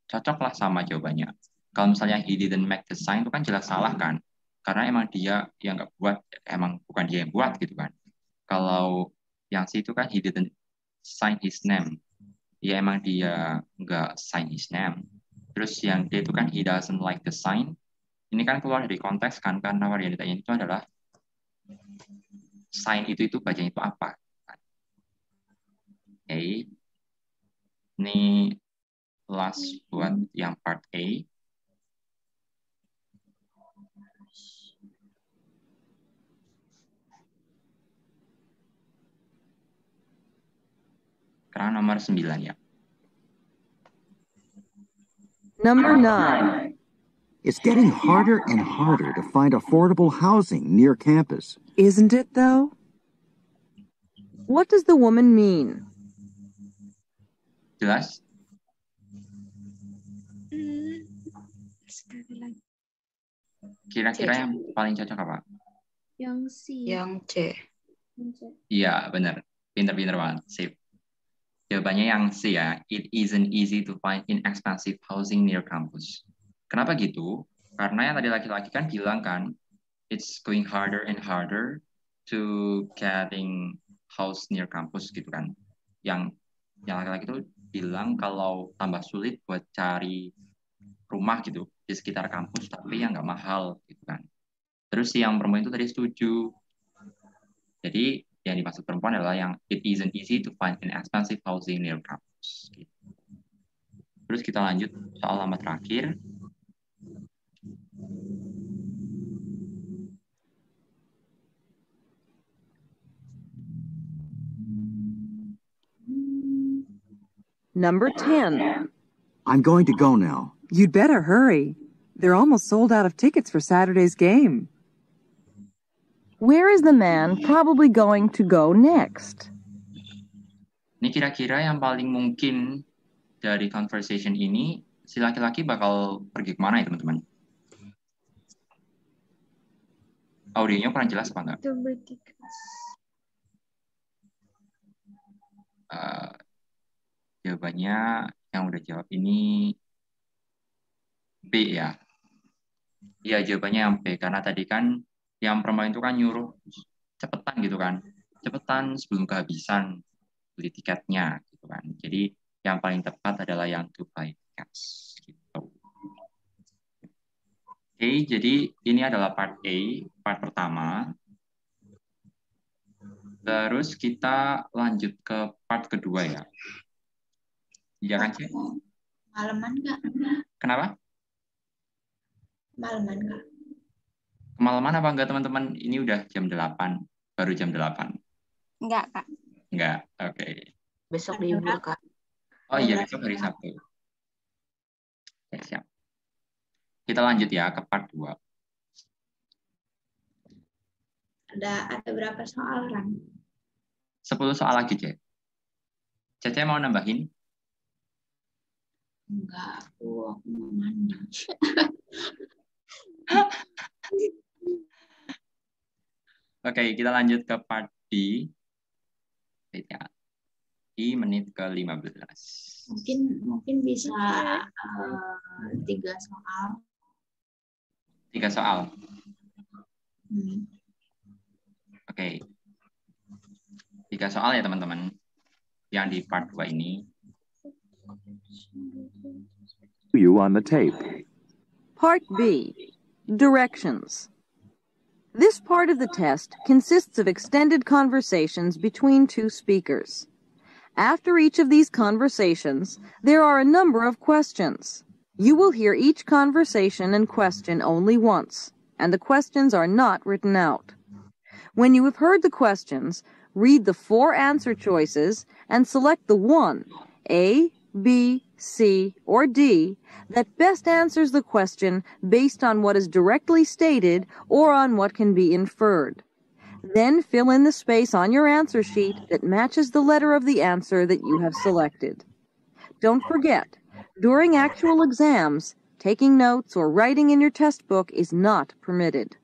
cocok lah sama jawabannya. Kalau misalnya he didn't make the sign itu kan jelas salah kan. Karena emang dia yang nggak buat, emang bukan dia yang buat gitu kan. Kalau yang C itu kan he didn't sign his name. Ya emang dia nggak sign his name. Terus yang D itu kan he doesn't like the sign. Ini kan keluar dari konteks kan, karena yang ditanya itu adalah sign itu bacanya itu apa. Oke. Ini last buat yang part A. Sekarang nomor 9 ya. Number 9. It's getting harder and harder to find affordable housing near campus. Isn't it, though? What does the woman mean? Jelas? Kira-kira yang paling cocok apa? Yang C. Yang C. Iya, benar. Pinter-pinter banget. Sip. Jawabannya yang C ya. It isn't easy to find inexpensive housing near campus. Kenapa gitu? Karena yang tadi laki-laki kan bilang kan, it's going harder and harder to getting house near campus gitu kan. Yang laki-laki itu bilang kalau tambah sulit buat cari rumah gitu di sekitar kampus, tapi yang nggak mahal gitu kan. Terus yang perempuan itu tadi setuju. Jadi yang dimaksud perempuan adalah yang it isn't easy to find inexpensive housing near campus. Gitu. Terus kita lanjut soal nama terakhir. Number 10. I'm going to go now. You'd better hurry. They're almost sold out of tickets for Saturday's game. Where is the man probably going to go next? Ini kira-kira yang paling mungkin dari conversation ini, si laki-laki bakal pergi kemana ya teman-teman? Audionya kurang jelas apa enggak? Jawabannya yang udah jawab ini B ya. Iya, jawabannya yang B. Karena tadi kan yang perempuan itu kan nyuruh cepetan gitu kan. Cepetan sebelum kehabisan beli tiketnya gitu kan. Jadi yang paling tepat adalah yang to buy tickets gitu. Oke, jadi ini adalah part A, part pertama. Terus kita lanjut ke part kedua ya. Iya kan, Cik? Malaman nggak? Kenapa? Malaman nggak? Kemalaman apa enggak teman-teman? Ini udah jam 8, baru jam 8. Enggak, Kak. Enggak, oke. Besok libur, Kak. Oh iya, besok hari Sabtu. Oke, siap. Kita lanjut ya ke part 2. Ada berapa soal, Ran? 10 soal lagi, Cek. Cece mau nambahin? Enggak, aku mau mandi. Oke, kita lanjut ke part D. Wait ya. Di menit ke-15. Mungkin bisa 3 soal. 3 soal. Hmm. Oke. 3 soal ya teman-teman. Yang di part 2 ini. You on the tape. Part B, Directions. This part of the test consists of extended conversations between two speakers. After each of these conversations, there are a number of questions. You will hear each conversation and question only once, and the questions are not written out. When you have heard the questions, read the 4 answer choices and select the one, A, B, C, or D, that best answers the question based on what is directly stated or on what can be inferred. Then fill in the space on your answer sheet that matches the letter of the answer that you have selected. Don't forget, during actual exams, taking notes or writing in your test book is not permitted.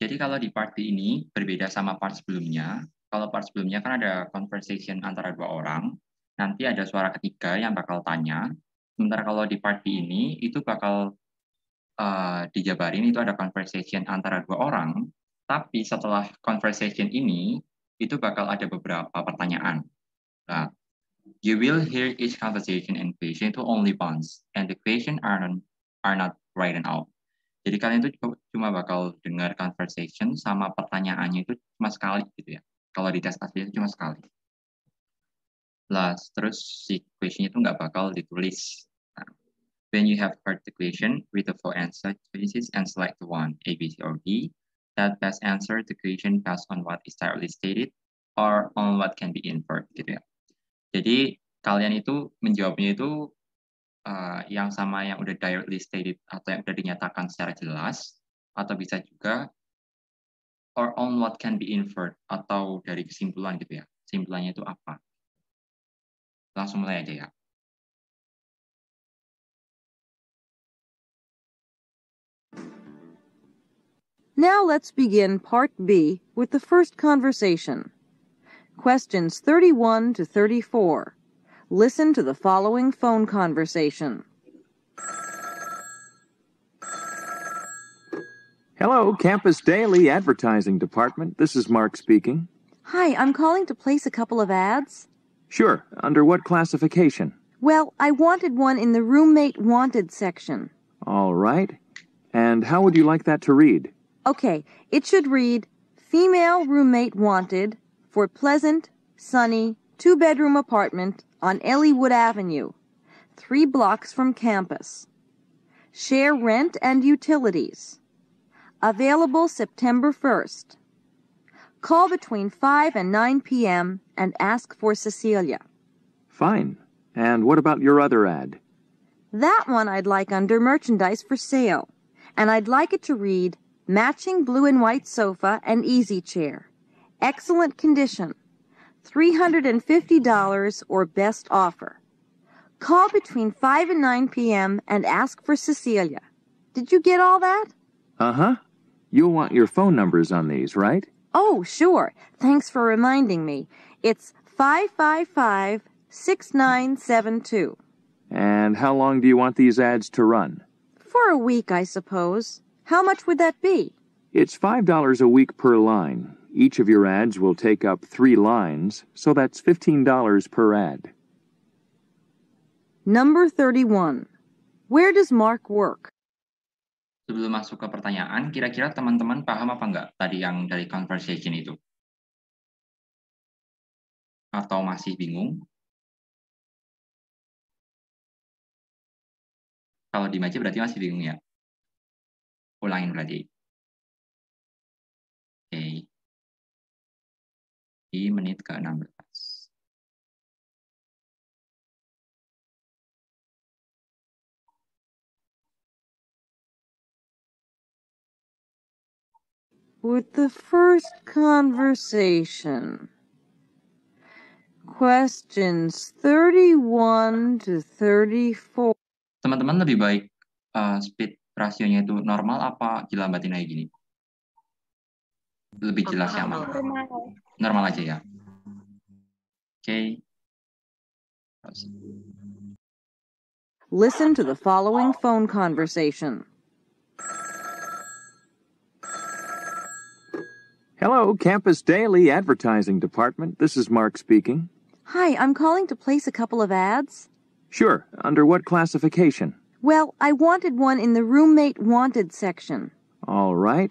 Jadi kalau di part B ini berbeda sama part sebelumnya. Kalau part sebelumnya kan ada conversation antara 2 orang. Nanti ada suara ketiga yang bakal tanya. Sementara kalau di part B ini itu bakal dijabarin itu ada conversation antara 2 orang. Tapi setelah conversation ini itu bakal ada beberapa pertanyaan. Nah, you will hear each conversation and question to only once, and the question are not written out. Jadi kalian itu cuma bakal dengar conversation sama pertanyaannya itu cuma sekali gitu ya. Kalau di tes asli itu cuma sekali. Lah, terus si question itu nggak bakal ditulis. Nah, when you have heard the question, read the 4 answer choices and select the one, A, B, C, or D, that best answer the question based on what is directly stated or on what can be inferred gitu ya. Jadi kalian itu menjawabnya itu yang sama yang udah directly stated atau yang udah dinyatakan secara jelas, atau bisa juga or on what can be inferred atau dari kesimpulan gitu ya. Kesimpulannya itu apa? Langsung mulai aja ya. Now let's begin Part B with the first conversation. Questions 31 to 34. Listen to the following phone conversation. Hello, Campus Daily Advertising Department. This is Mark speaking. Hi, I'm calling to place a couple of ads. Sure. Under what classification? Well, I wanted one in the Roommate Wanted section. All right. And how would you like that to read? Okay, it should read, Female Roommate Wanted for Pleasant, Sunny, 2-bedroom apartment on Elliewood Avenue, 3 blocks from campus. Share rent and utilities. Available September 1st. Call between 5 and 9 p.m. and ask for Cecilia. Fine. And what about your other ad? That one I'd like under merchandise for sale. And I'd like it to read, Matching blue and white sofa and easy chair. Excellent condition. $350 or best offer. Call between 5 and 9 p.m. and ask for Cecilia. Did you get all that? Uh-huh. You'll want your phone numbers on these, right? Oh, sure. Thanks for reminding me. It's 555-6972. And how long do you want these ads to run? For a week, I suppose. How much would that be? It's $5 a week per line. Each of your ads will take up 3 lines, so that's $15 per ad. Number 31. Where does Mark work? Sebelum masuk ke pertanyaan, kira-kira teman-teman paham apa enggak tadi yang dari conversation itu? Atau masih bingung? Kalau dibaca berarti masih bingung ya? Ulangin berarti. Oke. Di menit ke-16. With the first conversation. questions 31 to 34. Teman-teman lebih baik speed rasionya itu normal apa dilambatin aja gini? Lebih jelas yang mana? Normal aja ya. Oke. Listen to the following phone conversation. Hello, Campus Daily Advertising Department. This is Mark speaking. Hi, I'm calling to place a couple of ads. Sure. Under what classification? Well, I wanted one in the roommate wanted section. All right.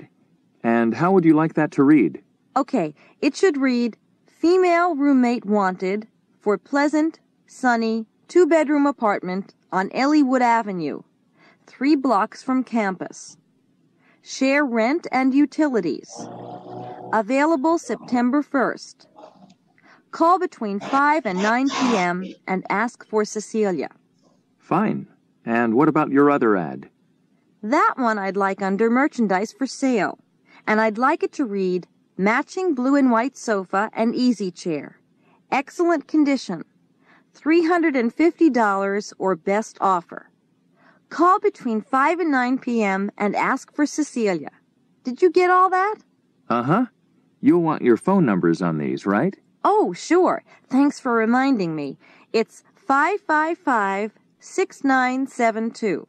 And how would you like that to read? Okay, it should read, female roommate wanted for pleasant, sunny, 2-bedroom apartment on Elliewood Avenue, 3 blocks from campus. Share rent and utilities. Available September 1st. Call between 5 and 9 p.m. and ask for Cecilia. Fine. And what about your other ad? That one I'd like under merchandise for sale. And I'd like it to read, matching blue and white sofa and easy chair. Excellent condition. $350 or best offer. Call between 5 and 9 p.m. and ask for Cecilia. Did you get all that? Uh-huh. You'll want your phone numbers on these, right? Oh, sure. Thanks for reminding me. It's 555-6972.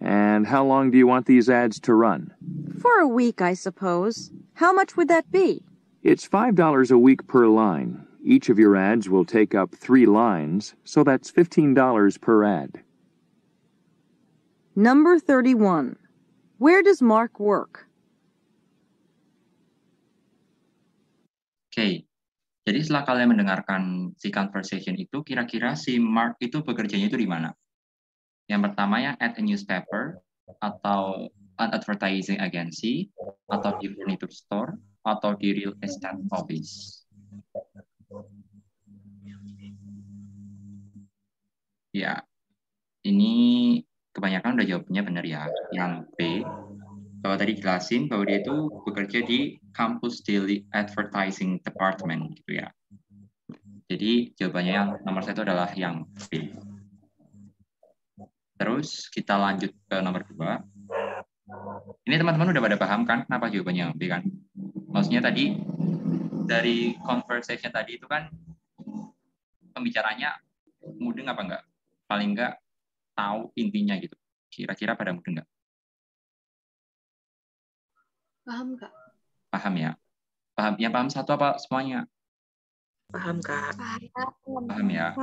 And how long do you want these ads to run? For a week, I suppose. How much would that be? It's $5 a week per line. Each of your ads will take up 3 lines, so that's $15 per ad. Number 31. Where does Mark work? Oke. Jadi setelah kalian mendengarkan si conversation itu, kira-kira si Mark itu bekerjanya itu di mana? Yang pertama yang at a newspaper, atau an advertising agency, atau di furniture store, atau di real estate office. Ya, ini kebanyakan udah jawabnya benar ya. Yang B, bahwa tadi jelasin bahwa dia itu bekerja di Campus Daily Advertising Department gitu ya. Jadi jawabannya yang nomor 1 adalah yang B. Terus kita lanjut ke nomor 2. Ini teman-teman udah pada paham kan kenapa jawabannya B kan? Maksudnya tadi dari conversation tadi itu kan pembicaranya mudeng apa enggak? Paling enggak tahu intinya gitu. Kira-kira pada mudeng enggak? Paham, Kak? Paham ya? Paham? Yang paham satu apa semuanya? Paham, Kak. Paham ya?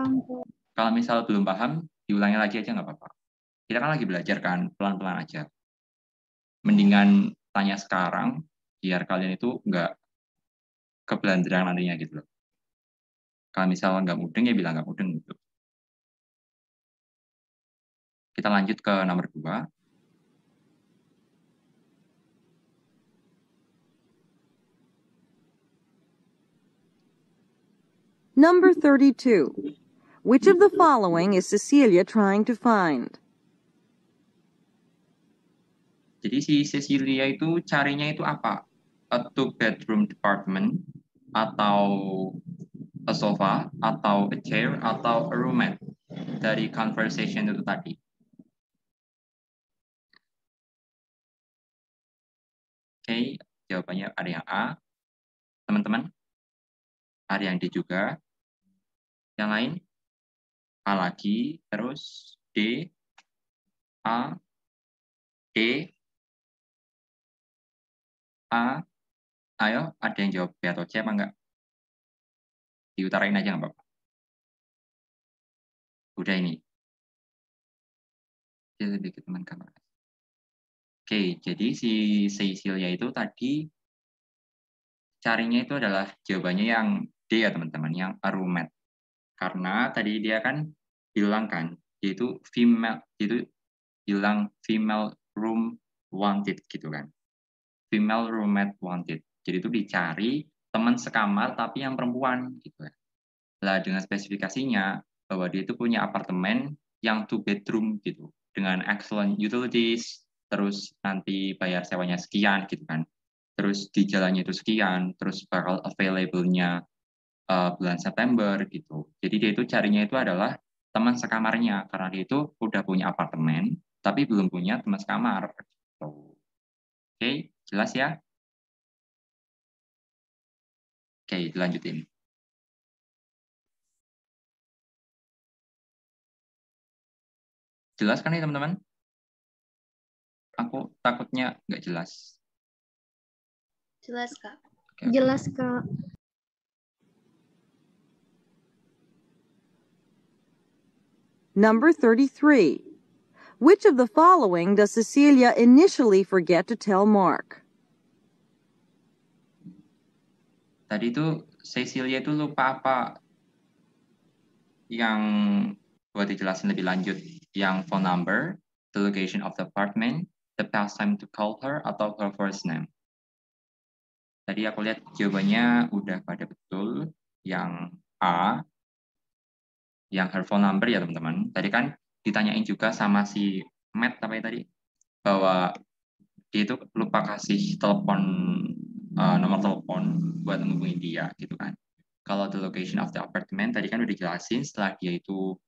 Kalau misal belum paham, diulangi lagi aja nggak apa-apa. Kita kan lagi belajar kan, pelan-pelan aja. Mendingan tanya sekarang, biar kalian itu nggak kebelanderan nantinya gitu loh. Kalau misal nggak mudeng, ya bilang nggak mudeng gitu. Kita lanjut ke nomor 2. Number 32. Which of the following is Cecilia trying to find? Jadi si Cecilia itu carinya itu apa? A 2-bedroom apartment, atau a sofa, atau a chair, atau a roommate dari conversation itu tadi. Oke, jawabannya ada yang A. Teman-teman, ada yang D juga. Yang lain? A lagi, terus D, A, D, A. Ayo, ada yang jawab B atau C apa enggak? Diutarain aja nggak apa-apa. Udah ini. Jadi dikit teman kamera. Oke, jadi si Cecilia itu tadi carinya itu adalah jawabannya yang D ya teman-teman, yang a roommate. Karena tadi dia kan bilang kan, dia itu female, itu bilang female room wanted gitu kan. Female roommate wanted. Jadi itu dicari teman sekamar tapi yang perempuan gitu kan. Lah dengan spesifikasinya bahwa dia itu punya apartemen yang 2 bedroom gitu dengan excellent utilities, terus nanti bayar sewanya sekian gitu kan. Terus di jalannya itu sekian, terus bakal available-nya bulan September gitu. Jadi dia itu carinya itu adalah teman sekamarnya karena dia itu udah punya apartemen tapi belum punya teman sekamar. Gitu. Oke, jelas ya? Oke, dilanjutin. Jelas kan nih teman-teman? Aku takutnya nggak jelas. Jelas, Kak. Oke. Jelas, Kak. Number 33. Which of the following does Cecilia initially forget to tell Mark? Tadi itu Cecilia itu lupa apa yang buat dijelasin lebih lanjut, yang phone number, the location of the apartment, the past time to call her, atau her first name. Tadi aku lihat jawabannya udah pada betul. Yang A, yang her phone number ya teman-teman. Tadi kan ditanyain juga sama si Matt apa ya tadi, bahwa dia itu lupa kasih telepon, nomor telepon buat menghubungi dia gitu kan. Kalau the location of the apartment tadi kan udah dijelasin setelah dia itu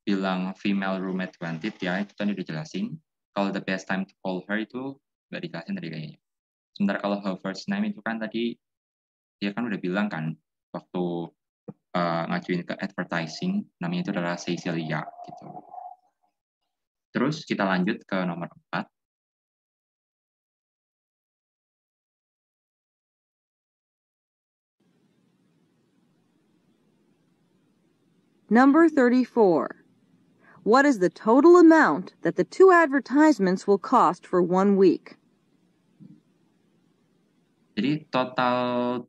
bilang female roommate wanted ya, itu tadi udah dijelasin. Kalau the best time to call her itu nggak dijelasin tadi kayaknya. Sementara kalau her first name itu kan tadi dia kan udah bilang kan waktu ngajuin ke advertising, namanya itu adalah Cecilia gitu. Terus kita lanjut ke nomor 4. Number 34. What is the total amount that the 2 advertisements will cost for 1 week? Jadi total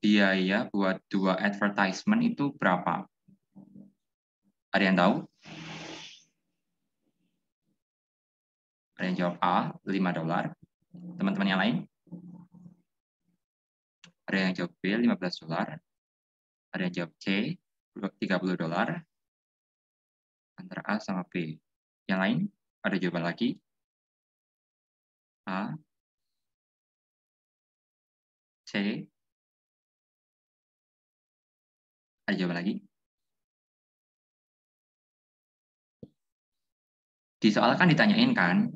biaya buat 2 advertisement itu berapa? Ada yang tahu? Ada yang jawab A, $5. Teman-teman yang lain? Ada yang jawab B, $15. Ada yang jawab C, $30. Antara A sama B. Yang lain? Ada jawaban lagi? A, C. Ada jawaban lagi? Di soal kan ditanyain kan,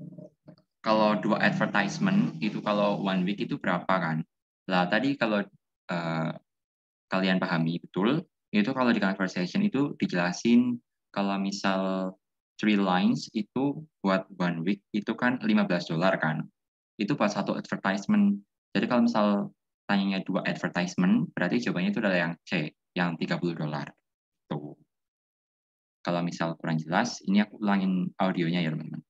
kalau 2 advertisement itu kalau 1 week itu berapa kan? Lah tadi kalau kalian pahami betul, itu kalau di conversation itu dijelasin kalau misal 3 lines itu buat 1 week itu kan $15 kan. Itu buat 1 advertisement. Jadi kalau misal tanyanya 2 advertisement, berarti jawabannya itu adalah yang C, yang $30. Tuh. Kalau misal kurang jelas, ini aku ulangin audionya ya teman-teman.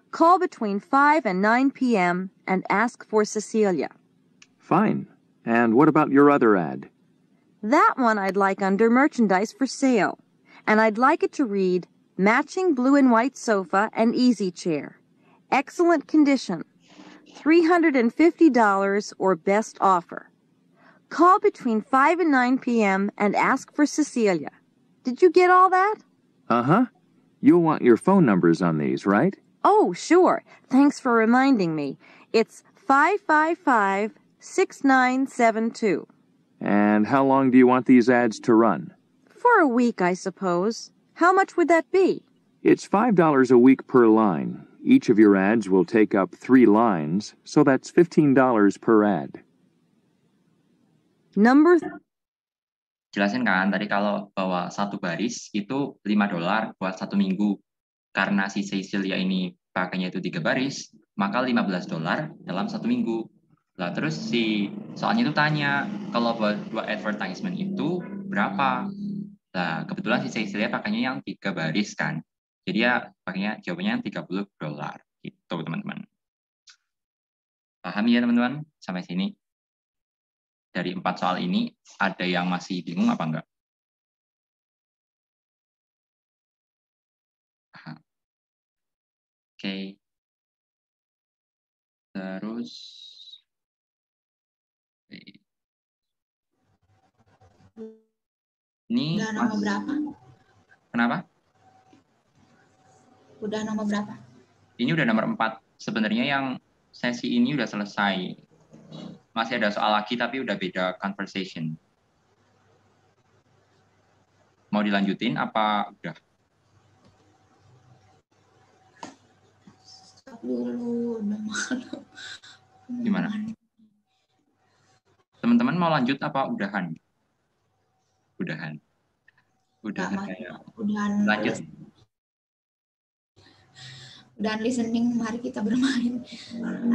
Call between 5 and 9 p.m. and ask for Cecilia. Fine. And what about your other ad? That one I'd like under merchandise for sale. And I'd like it to read, matching blue and white sofa and easy chair. Excellent condition. $350 or best offer. Call between 5 and 9 p.m. and ask for Cecilia. Did you get all that? Uh-huh. You'll want your phone numbers on these, right? Oh, sure. Thanks for reminding me. It's 555-6972. And how long do you want these ads to run? For a week, I suppose. How much would that be? It's $5 a week per line. Each of your ads will take up 3 lines, so that's $15 per ad. Number Jelasin kan tadi kalau bawa 1 baris itu $5 buat 1 minggu. Karena si Cecilia ini pakainya itu 3 baris, maka $15 dalam 1 minggu. Lah terus si soalnya itu tanya kalau buat 2 advertisement itu berapa? Nah kebetulan si Cecilia pakainya yang 3 baris kan. Jadi ya pakainya jawabannya yang $30 gitu teman-teman. Paham ya teman-teman sampai sini? Dari 4 soal ini ada yang masih bingung apa enggak? Oke. Terus ini Udah nomor berapa? Kenapa? Udah nomor berapa? Ini udah nomor 4. Sebenarnya yang sesi ini udah selesai. Masih ada soal lagi tapi udah beda conversation. Mau dilanjutin apa udah? Stop dulu, udah malam. Gimana? Teman-teman mau lanjut apa udahan? Udahan. Udahan kayak. Udahan Lanjut. Udahan listening, mari kita bermain.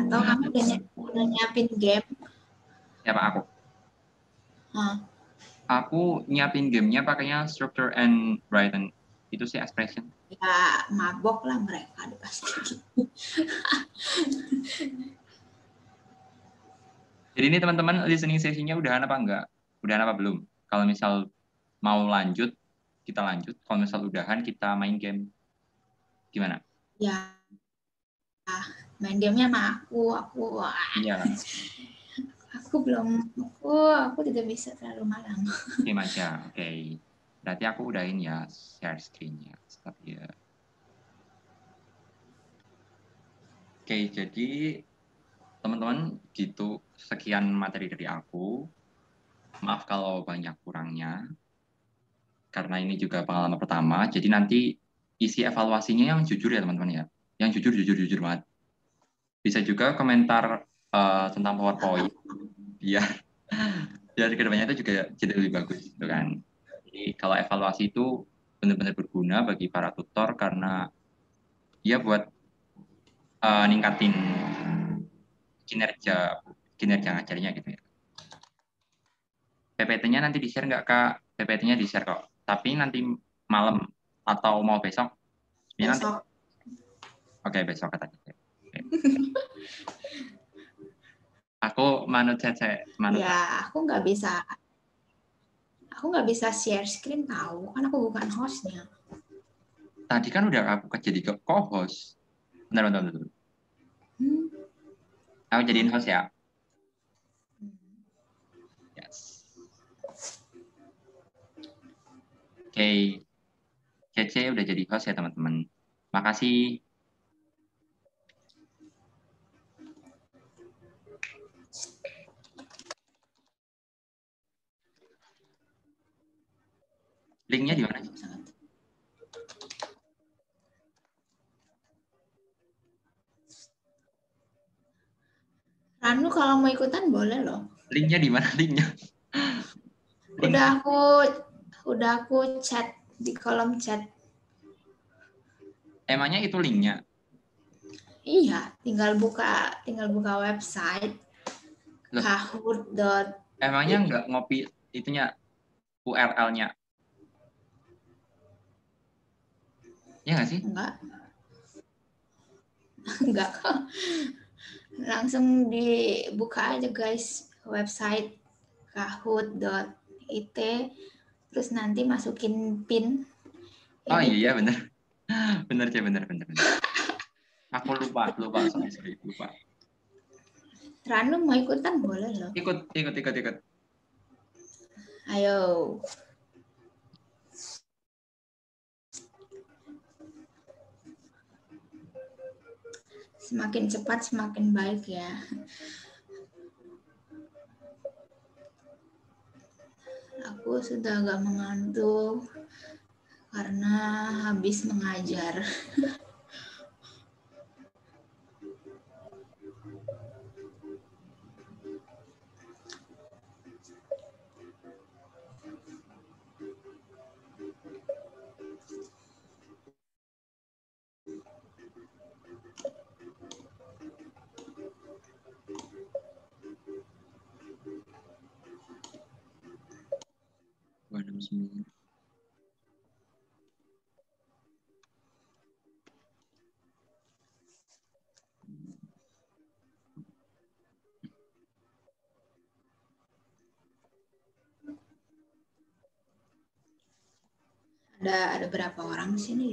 Atau kamu udah nyiapin game? Siapa aku? Hah. Aku nyiapin gamenya pakainya structure and written. Itu sih expression. Ya mabok lah mereka pasti. Jadi ini teman-teman listening session-nya udahan apa enggak? Udahan apa belum? Kalau misal mau lanjut, kita lanjut. Kalau misal udahan, kita main game. Gimana? Ya, main gamenya sama aku. Iya. Aku tidak bisa terlalu malam. Game aja, oke. Berarti aku udahin ya share screen-nya. Stop ya. Oke, jadi teman-teman gitu sekian materi dari aku. Maaf kalau banyak kurangnya. Karena ini juga pengalaman pertama, jadi nanti isi evaluasinya yang jujur ya teman-teman ya. Yang jujur banget. Bisa juga komentar tentang PowerPoint biar kedepannya itu juga jadi lebih bagus gitu kan. Jadi kalau evaluasi itu benar-benar berguna bagi para tutor karena dia buat ningkatin kinerja ngajarnya gitu ya. PPT-nya nanti di-share nggak Kak? PPT-nya di-share kok. Tapi nanti malam atau mau besok? Besok. Oke, besok katanya. Okay. Aku manut cece. Ya, aku nggak bisa share screen tahu, kan aku bukan hostnya. Tadi kan udah aku jadi co-host. Bentar. Aku jadiin host ya. Yes. Oke. Cece udah jadi host ya teman-teman. Makasih. Linknya di mana? Ranu kalau mau ikutan boleh loh. Linknya di mana linknya? Udah aku chat di kolom chat. Emangnya itu linknya? Iya, tinggal buka website kahoot. Emangnya nggak ngopi itunya URL-nya? Ya nggak sih? Enggak. Langsung dibuka aja guys website kahoot.it, terus nanti masukin pin. Oh iya benar. Benar. Aku lupa sorry lupa. Ranu mau ikutan boleh loh. Ikut. Ayo. Semakin cepat semakin baik ya. Aku sudah agak mengantuk karena habis mengajar. Ada berapa orang di sini?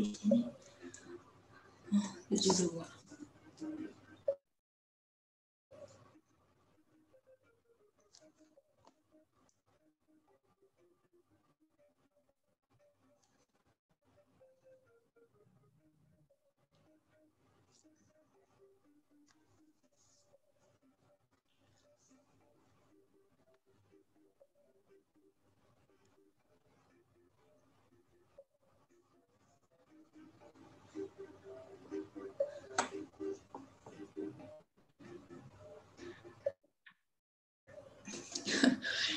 Oh, 72.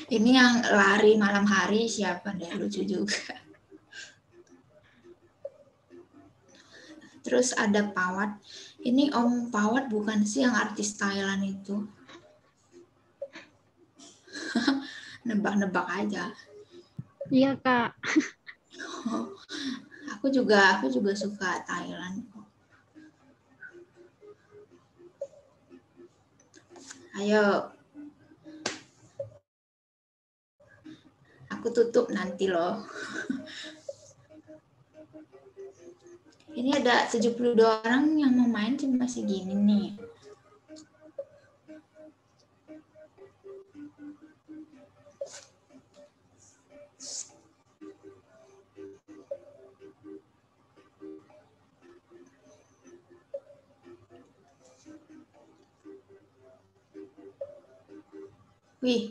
Ini yang lari malam hari siapa deh, lucu juga. Terus ada Pawat. Ini Om Pawat bukan sih yang artis Thailand itu? Nebak-nebak aja. Iya, Kak. Aku juga suka Thailand. Ayo. Aku tutup nanti loh. Ini ada 72 orang yang mau main cuma segini nih. Wih,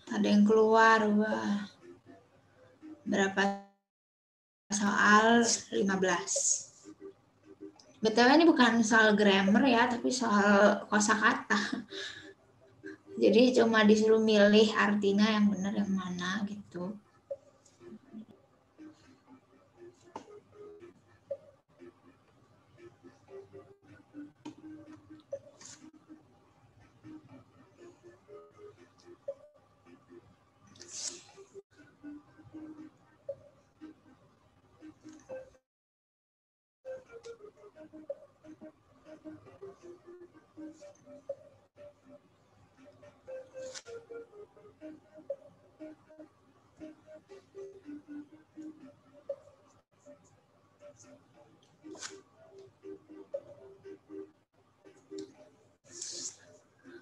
ada yang keluar. Wah. Berapa soal? 15. BTW ini bukan soal grammar ya, tapi soal kosakata. Jadi cuma disuruh milih artinya yang benar yang mana gitu.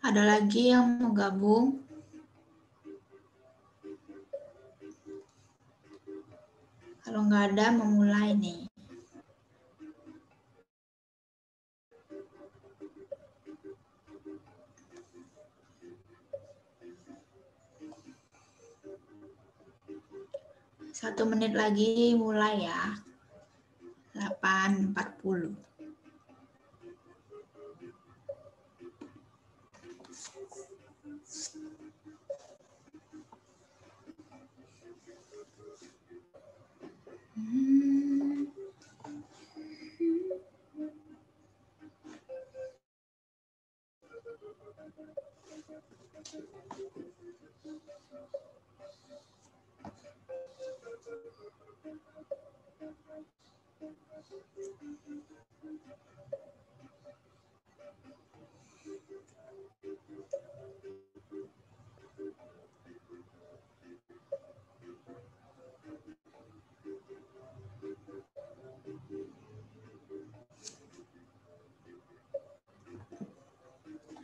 Ada lagi yang mau gabung? Kalau nggak ada, memulai nih. Satu menit lagi mulai ya. 8.40.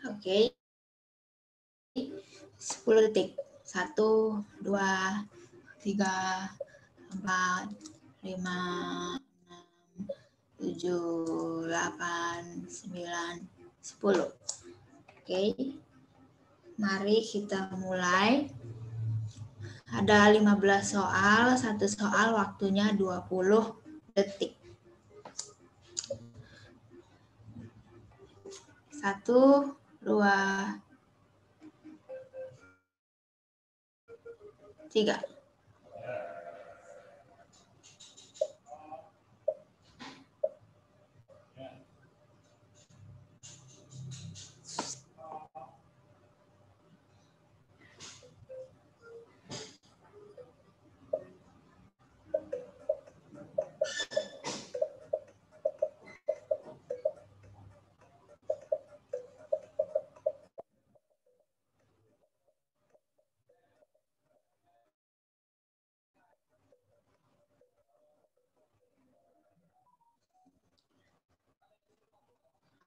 Oke. 10 detik. 1, 2, 3, 4, 5, 6, 7, 8, 9, 10. Oke. Mari kita mulai. Ada 15 soal, satu soal waktunya 20 detik. 1, 2, 3.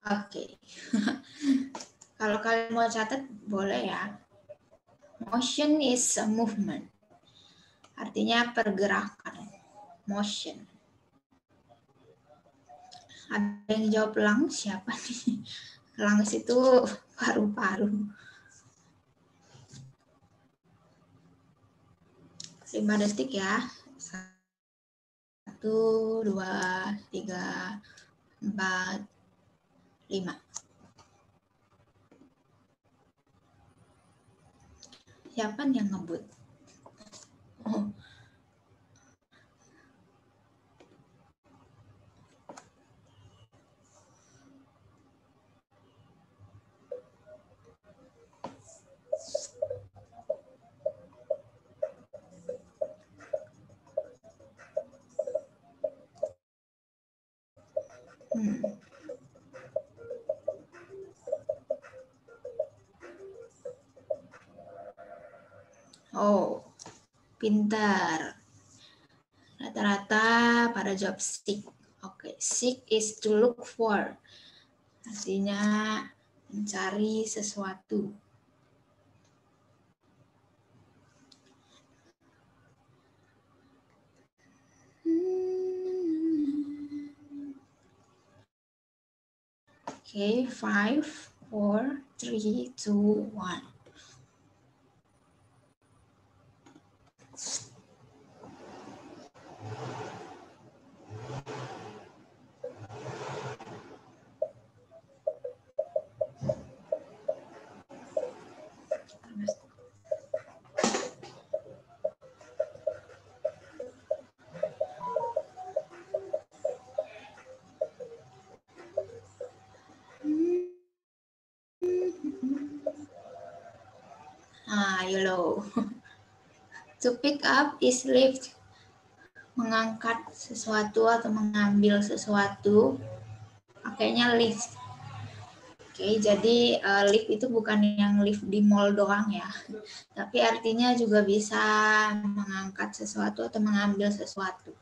Oke. Kalau kalian mau catat, boleh ya. Motion is a movement. Artinya pergerakan. Motion. Ada yang jawab lungs? Siapa nih? Lungs itu paru-paru. 5 detik ya. 1, 2, 3, 4, 5. Siapa yang ngebut? Oh. Oh, pintar. Rata-rata pada jawab seek. Oke, seek is to look for. Artinya mencari sesuatu. Oke, 5, 4, 3, 2, 1. Yellow. To pick up is lift. Mengangkat sesuatu atau mengambil sesuatu. Pakainya lift. Oke, jadi lift itu bukan yang lift di mall doang ya. Tapi artinya juga bisa mengangkat sesuatu atau mengambil sesuatu.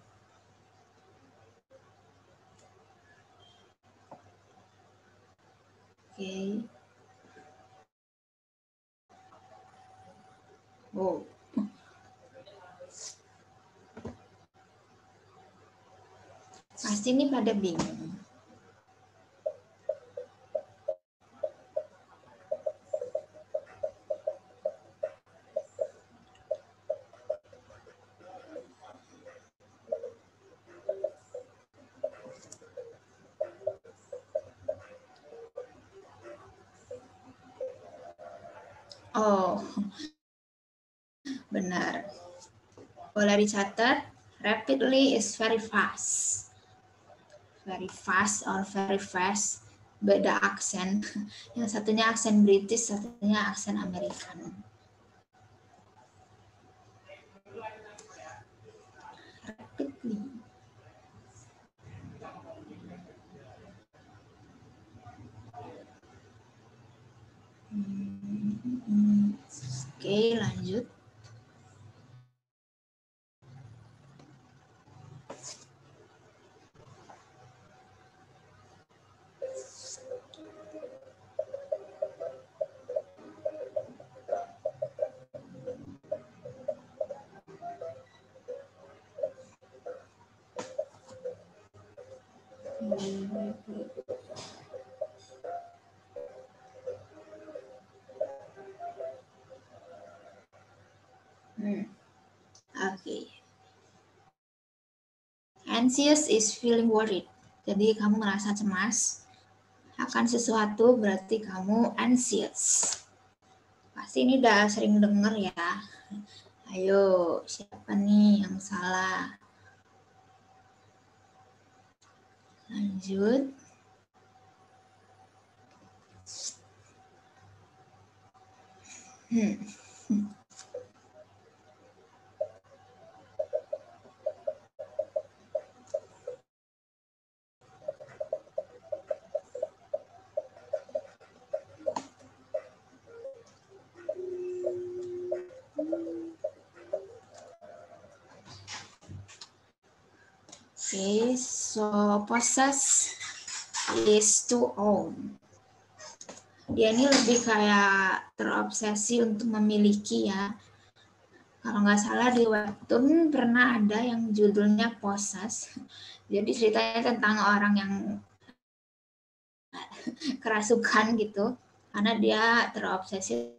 Oke. Oh. Pasti ini pada bingung. Oh, benar. Boleh dicatat, rapidly is very fast. Very fast or very fast. Beda aksen. Yang satunya aksen British, satunya aksen American. Rapidly. Oke, lanjut. Oke. Anxious is feeling worried. Jadi kamu merasa cemas akan sesuatu, berarti kamu anxious. Pasti ini udah sering denger ya. Ayo, siapa nih yang salah? Lanjut. Okay, so possess is to own. Dia ini lebih kayak terobsesi untuk memiliki ya. Kalau nggak salah di webtoon pernah ada yang judulnya Possess. Jadi ceritanya tentang orang yang kerasukan gitu, karena dia terobsesi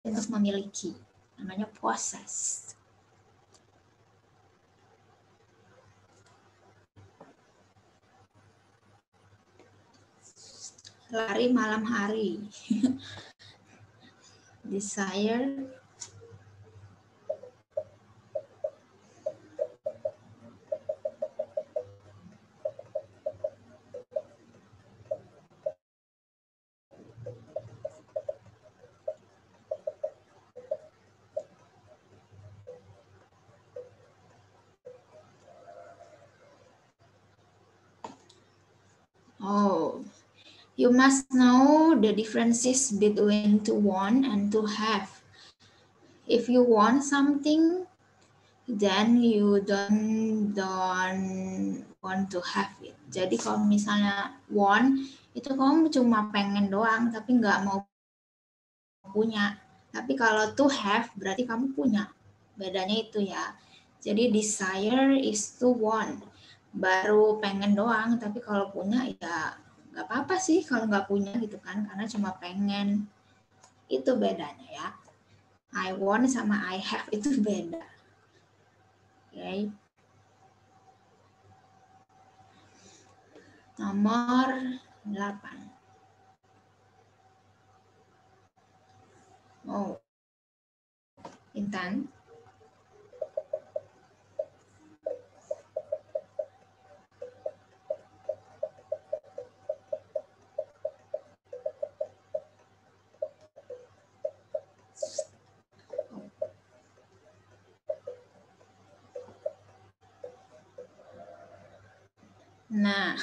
untuk memiliki. Namanya Possess. lari malam hari. Desire Oh, you must know the differences between to want and to have. If you want something, then you don't want to have it. Jadi kalau misalnya want, itu kamu cuma pengen doang, tapi nggak mau punya. Tapi kalau to have, berarti kamu punya. Bedanya itu ya. Jadi desire is to want. Baru pengen doang, tapi kalau punya ya nggak apa-apa sih kalau nggak punya gitu kan, karena cuma pengen. Itu bedanya ya. I want sama I have itu beda. Oke. Nomor 8. Oh. Intan. Nah,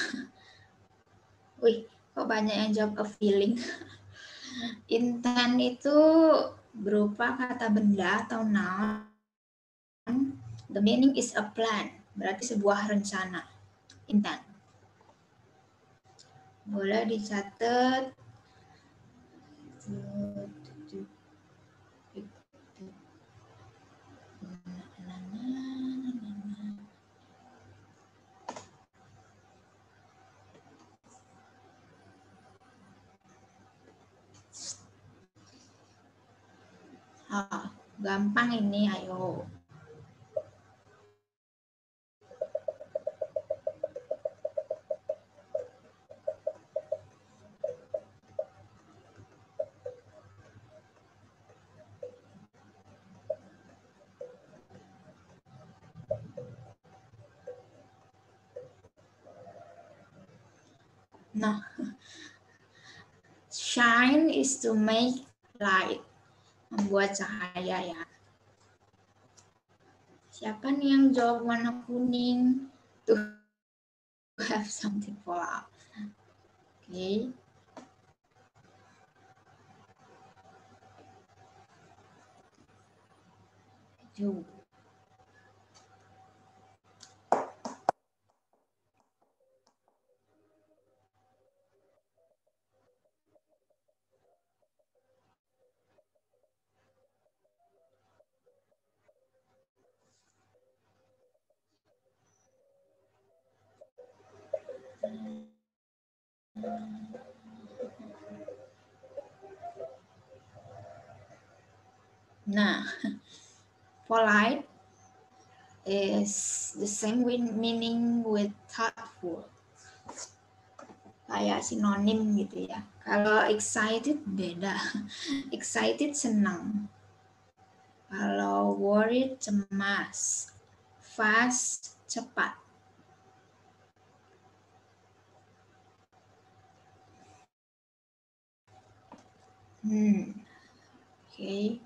wih, kok banyak yang jawab a feeling. Intent itu berupa kata benda atau noun. The meaning is a plan, berarti sebuah rencana. Intent. Boleh dicatat. Oh, gampang ini, ayo. Nah, shine is to make light, membuat cahaya ya. Siapa nih yang jawab warna kuning? To have something fall out. Oke. Tujuh. Nah, polite is the same meaning with thoughtful. Kayak sinonim gitu ya. Kalau excited beda. Excited senang. Kalau worried cemas. Fast cepat. Oke.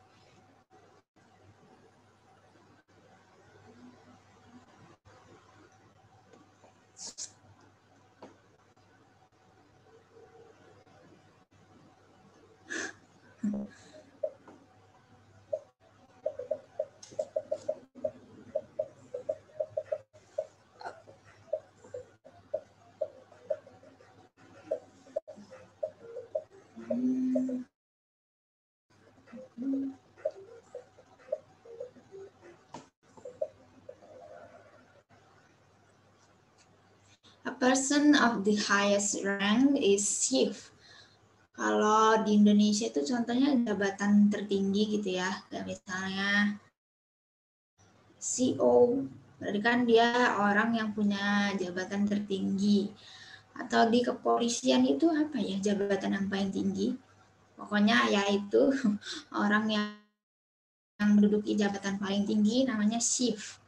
A person of the highest rank is chief. Kalau di Indonesia itu contohnya jabatan tertinggi gitu ya. Kayak misalnya CEO, berarti kan dia orang yang punya jabatan tertinggi. atau di kepolisian itu apa ya jabatan yang paling tinggi? Pokoknya yaitu orang yang menduduki jabatan paling tinggi namanya chief.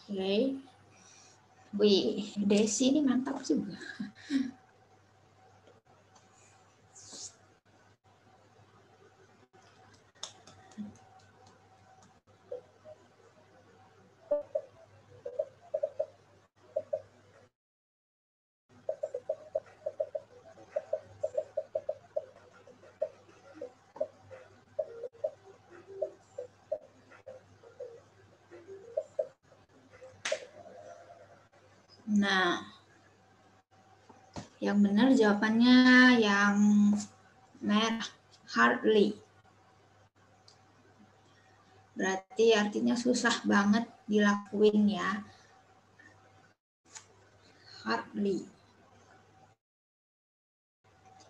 Oke. Wih, Desi ini mantap juga. Nah, yang benar jawabannya yang merah, hardly. Berarti artinya susah banget dilakuin ya. Hardly.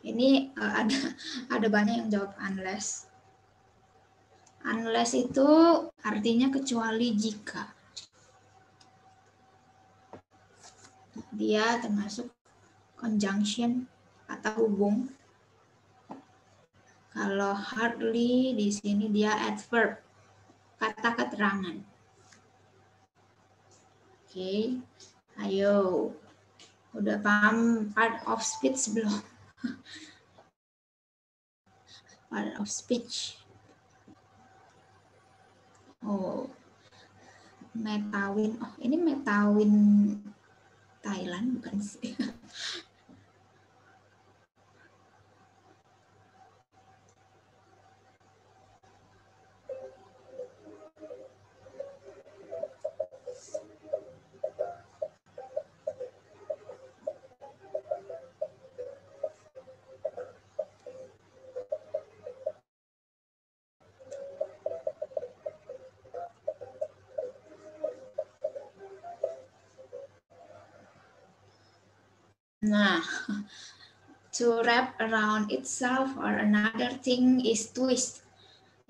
Ini ada banyak yang jawab unless. Unless itu artinya kecuali jika. Dia termasuk conjunction atau hubung. Kalau hardly di sini dia adverb, kata keterangan. Oke, ayo. Udah paham part of speech belum? Part of speech. Oh, Metawin. Oh, ini Metawin Thailand bukan sih? Nah, to wrap around itself or another thing is twist.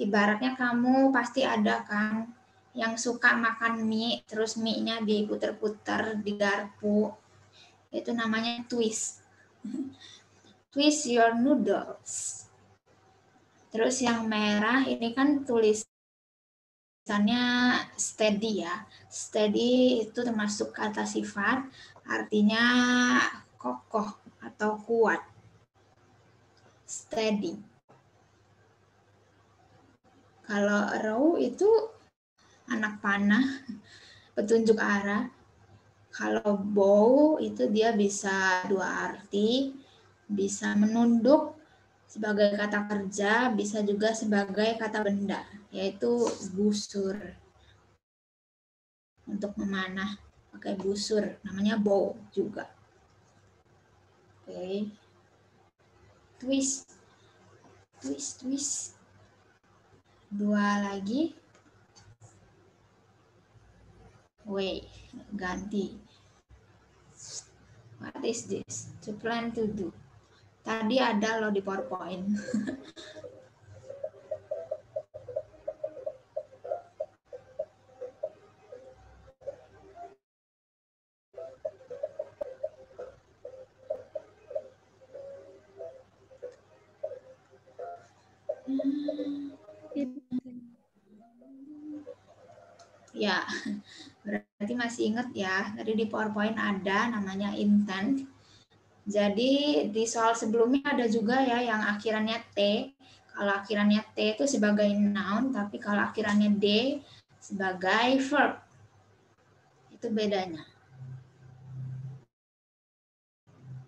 Ibaratnya kamu pasti ada kan yang suka makan mie, terus mie-nya diputer-puter di garpu. Itu namanya twist. Twist your noodles. Terus yang merah ini kan tulisannya steady ya. Steady itu termasuk kata sifat, artinya kokoh atau kuat. Steady. Kalau row itu anak panah, petunjuk arah. Kalau bow itu dia bisa dua arti, bisa menunduk sebagai kata kerja, bisa juga sebagai kata benda, yaitu busur. Untuk memanah pakai busur, namanya bow juga. Oke. Twist. Twist, twist. Dua lagi. Wait, ganti. What is this? To plan to do. Tadi ada loh di PowerPoint. Ya, berarti masih ingat ya, tadi di PowerPoint ada namanya intent. Jadi di soal sebelumnya ada juga ya yang akhirannya T. Kalau akhirannya T itu sebagai noun, tapi kalau akhirannya D sebagai verb. Itu bedanya.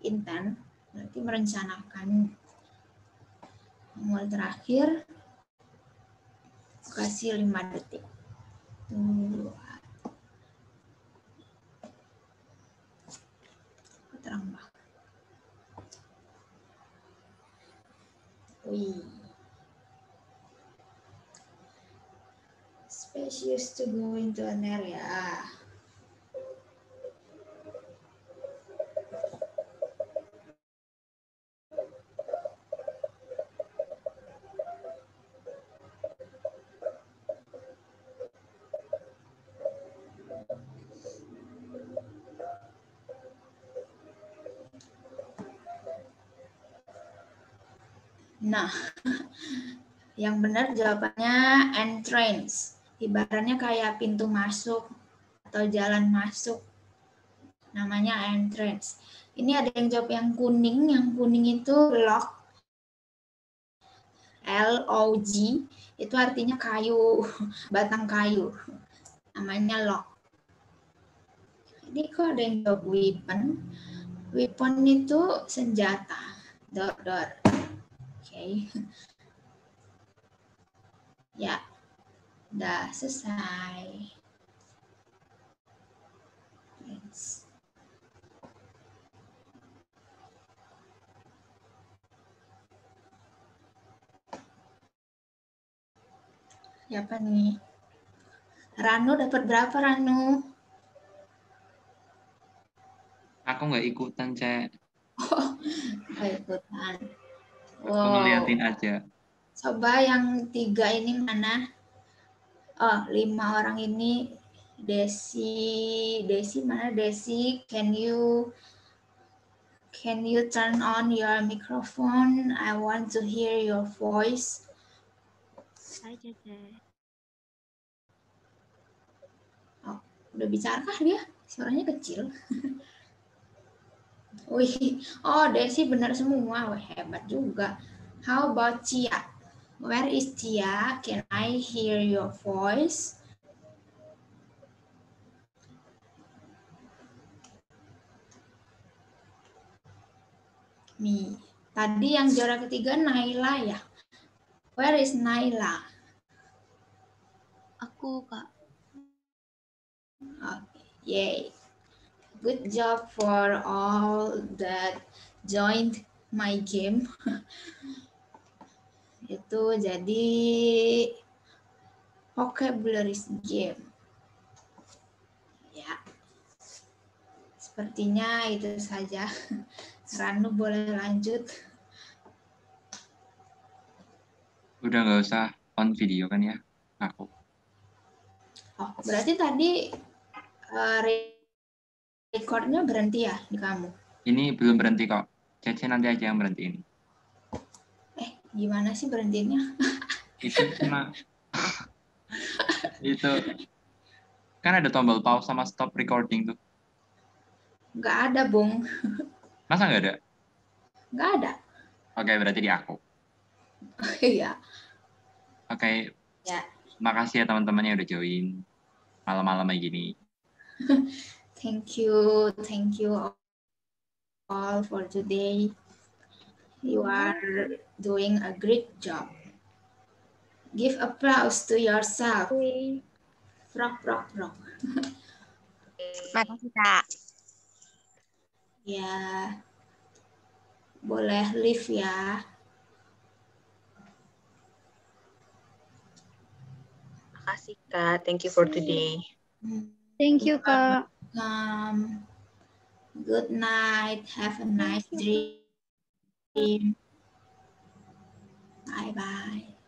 Intent berarti merencanakan. Mulai terakhir, kasih 5 detik. Tunggu. Terang banget. Wih. Space used to go into an area. Nah, yang benar jawabannya entrance. Ibaratnya kayak pintu masuk atau jalan masuk. Namanya entrance. Ini ada yang jawab yang kuning. Yang kuning itu log. L-O-G. Itu artinya kayu. Batang kayu. Namanya log. Ini kok ada yang jawab weapon. Weapon itu senjata. Dor. Oke. Ya. Udah selesai. Yes. Siapa nih? Ranu dapat berapa, Ranu? Aku nggak ikutan, Cek. Oh, nggak ikutan. Aku ngeliatin aja. Coba yang 3 ini mana? Oh, 5 orang ini. Desi mana? Desi, can you turn on your microphone? I want to hear your voice. Hai, Cece. Oh, udah bicara kah dia? Suaranya kecil. Wih, oh Desi benar semua. Wih, hebat juga. How about Cia? Where is Cia? Can I hear your voice? Nih, tadi yang juara ketiga Naila ya. Where is Naila? Aku, Kak. Okay, yay. Good job for all that joined my game. Itu jadi vocabulary game. Ya. Sepertinya itu saja. Ranu boleh lanjut. Udah nggak usah on video kan ya? Aku. Oh, berarti tadi recordnya berhenti ya di kamu? Ini belum berhenti kok. Cece nanti aja yang berhentiin. Gimana sih berhentinya? Itu cuma itu kan ada tombol pause sama stop recording tuh. Nggak ada, Bung. Masa nggak ada? Nggak ada. Oke, berarti di aku. Iya. Oke. Ya. Makasih ya teman-teman yang udah join malam-malam kayak gini. Thank you all for today. You are doing a great job. Give applause to yourself. Frog. Makasih, Kak. Ya. Boleh leave ya. Makasih, Kak. Thank you for today. Thank you, Kak. Good night. Have a nice dream. Bye-bye.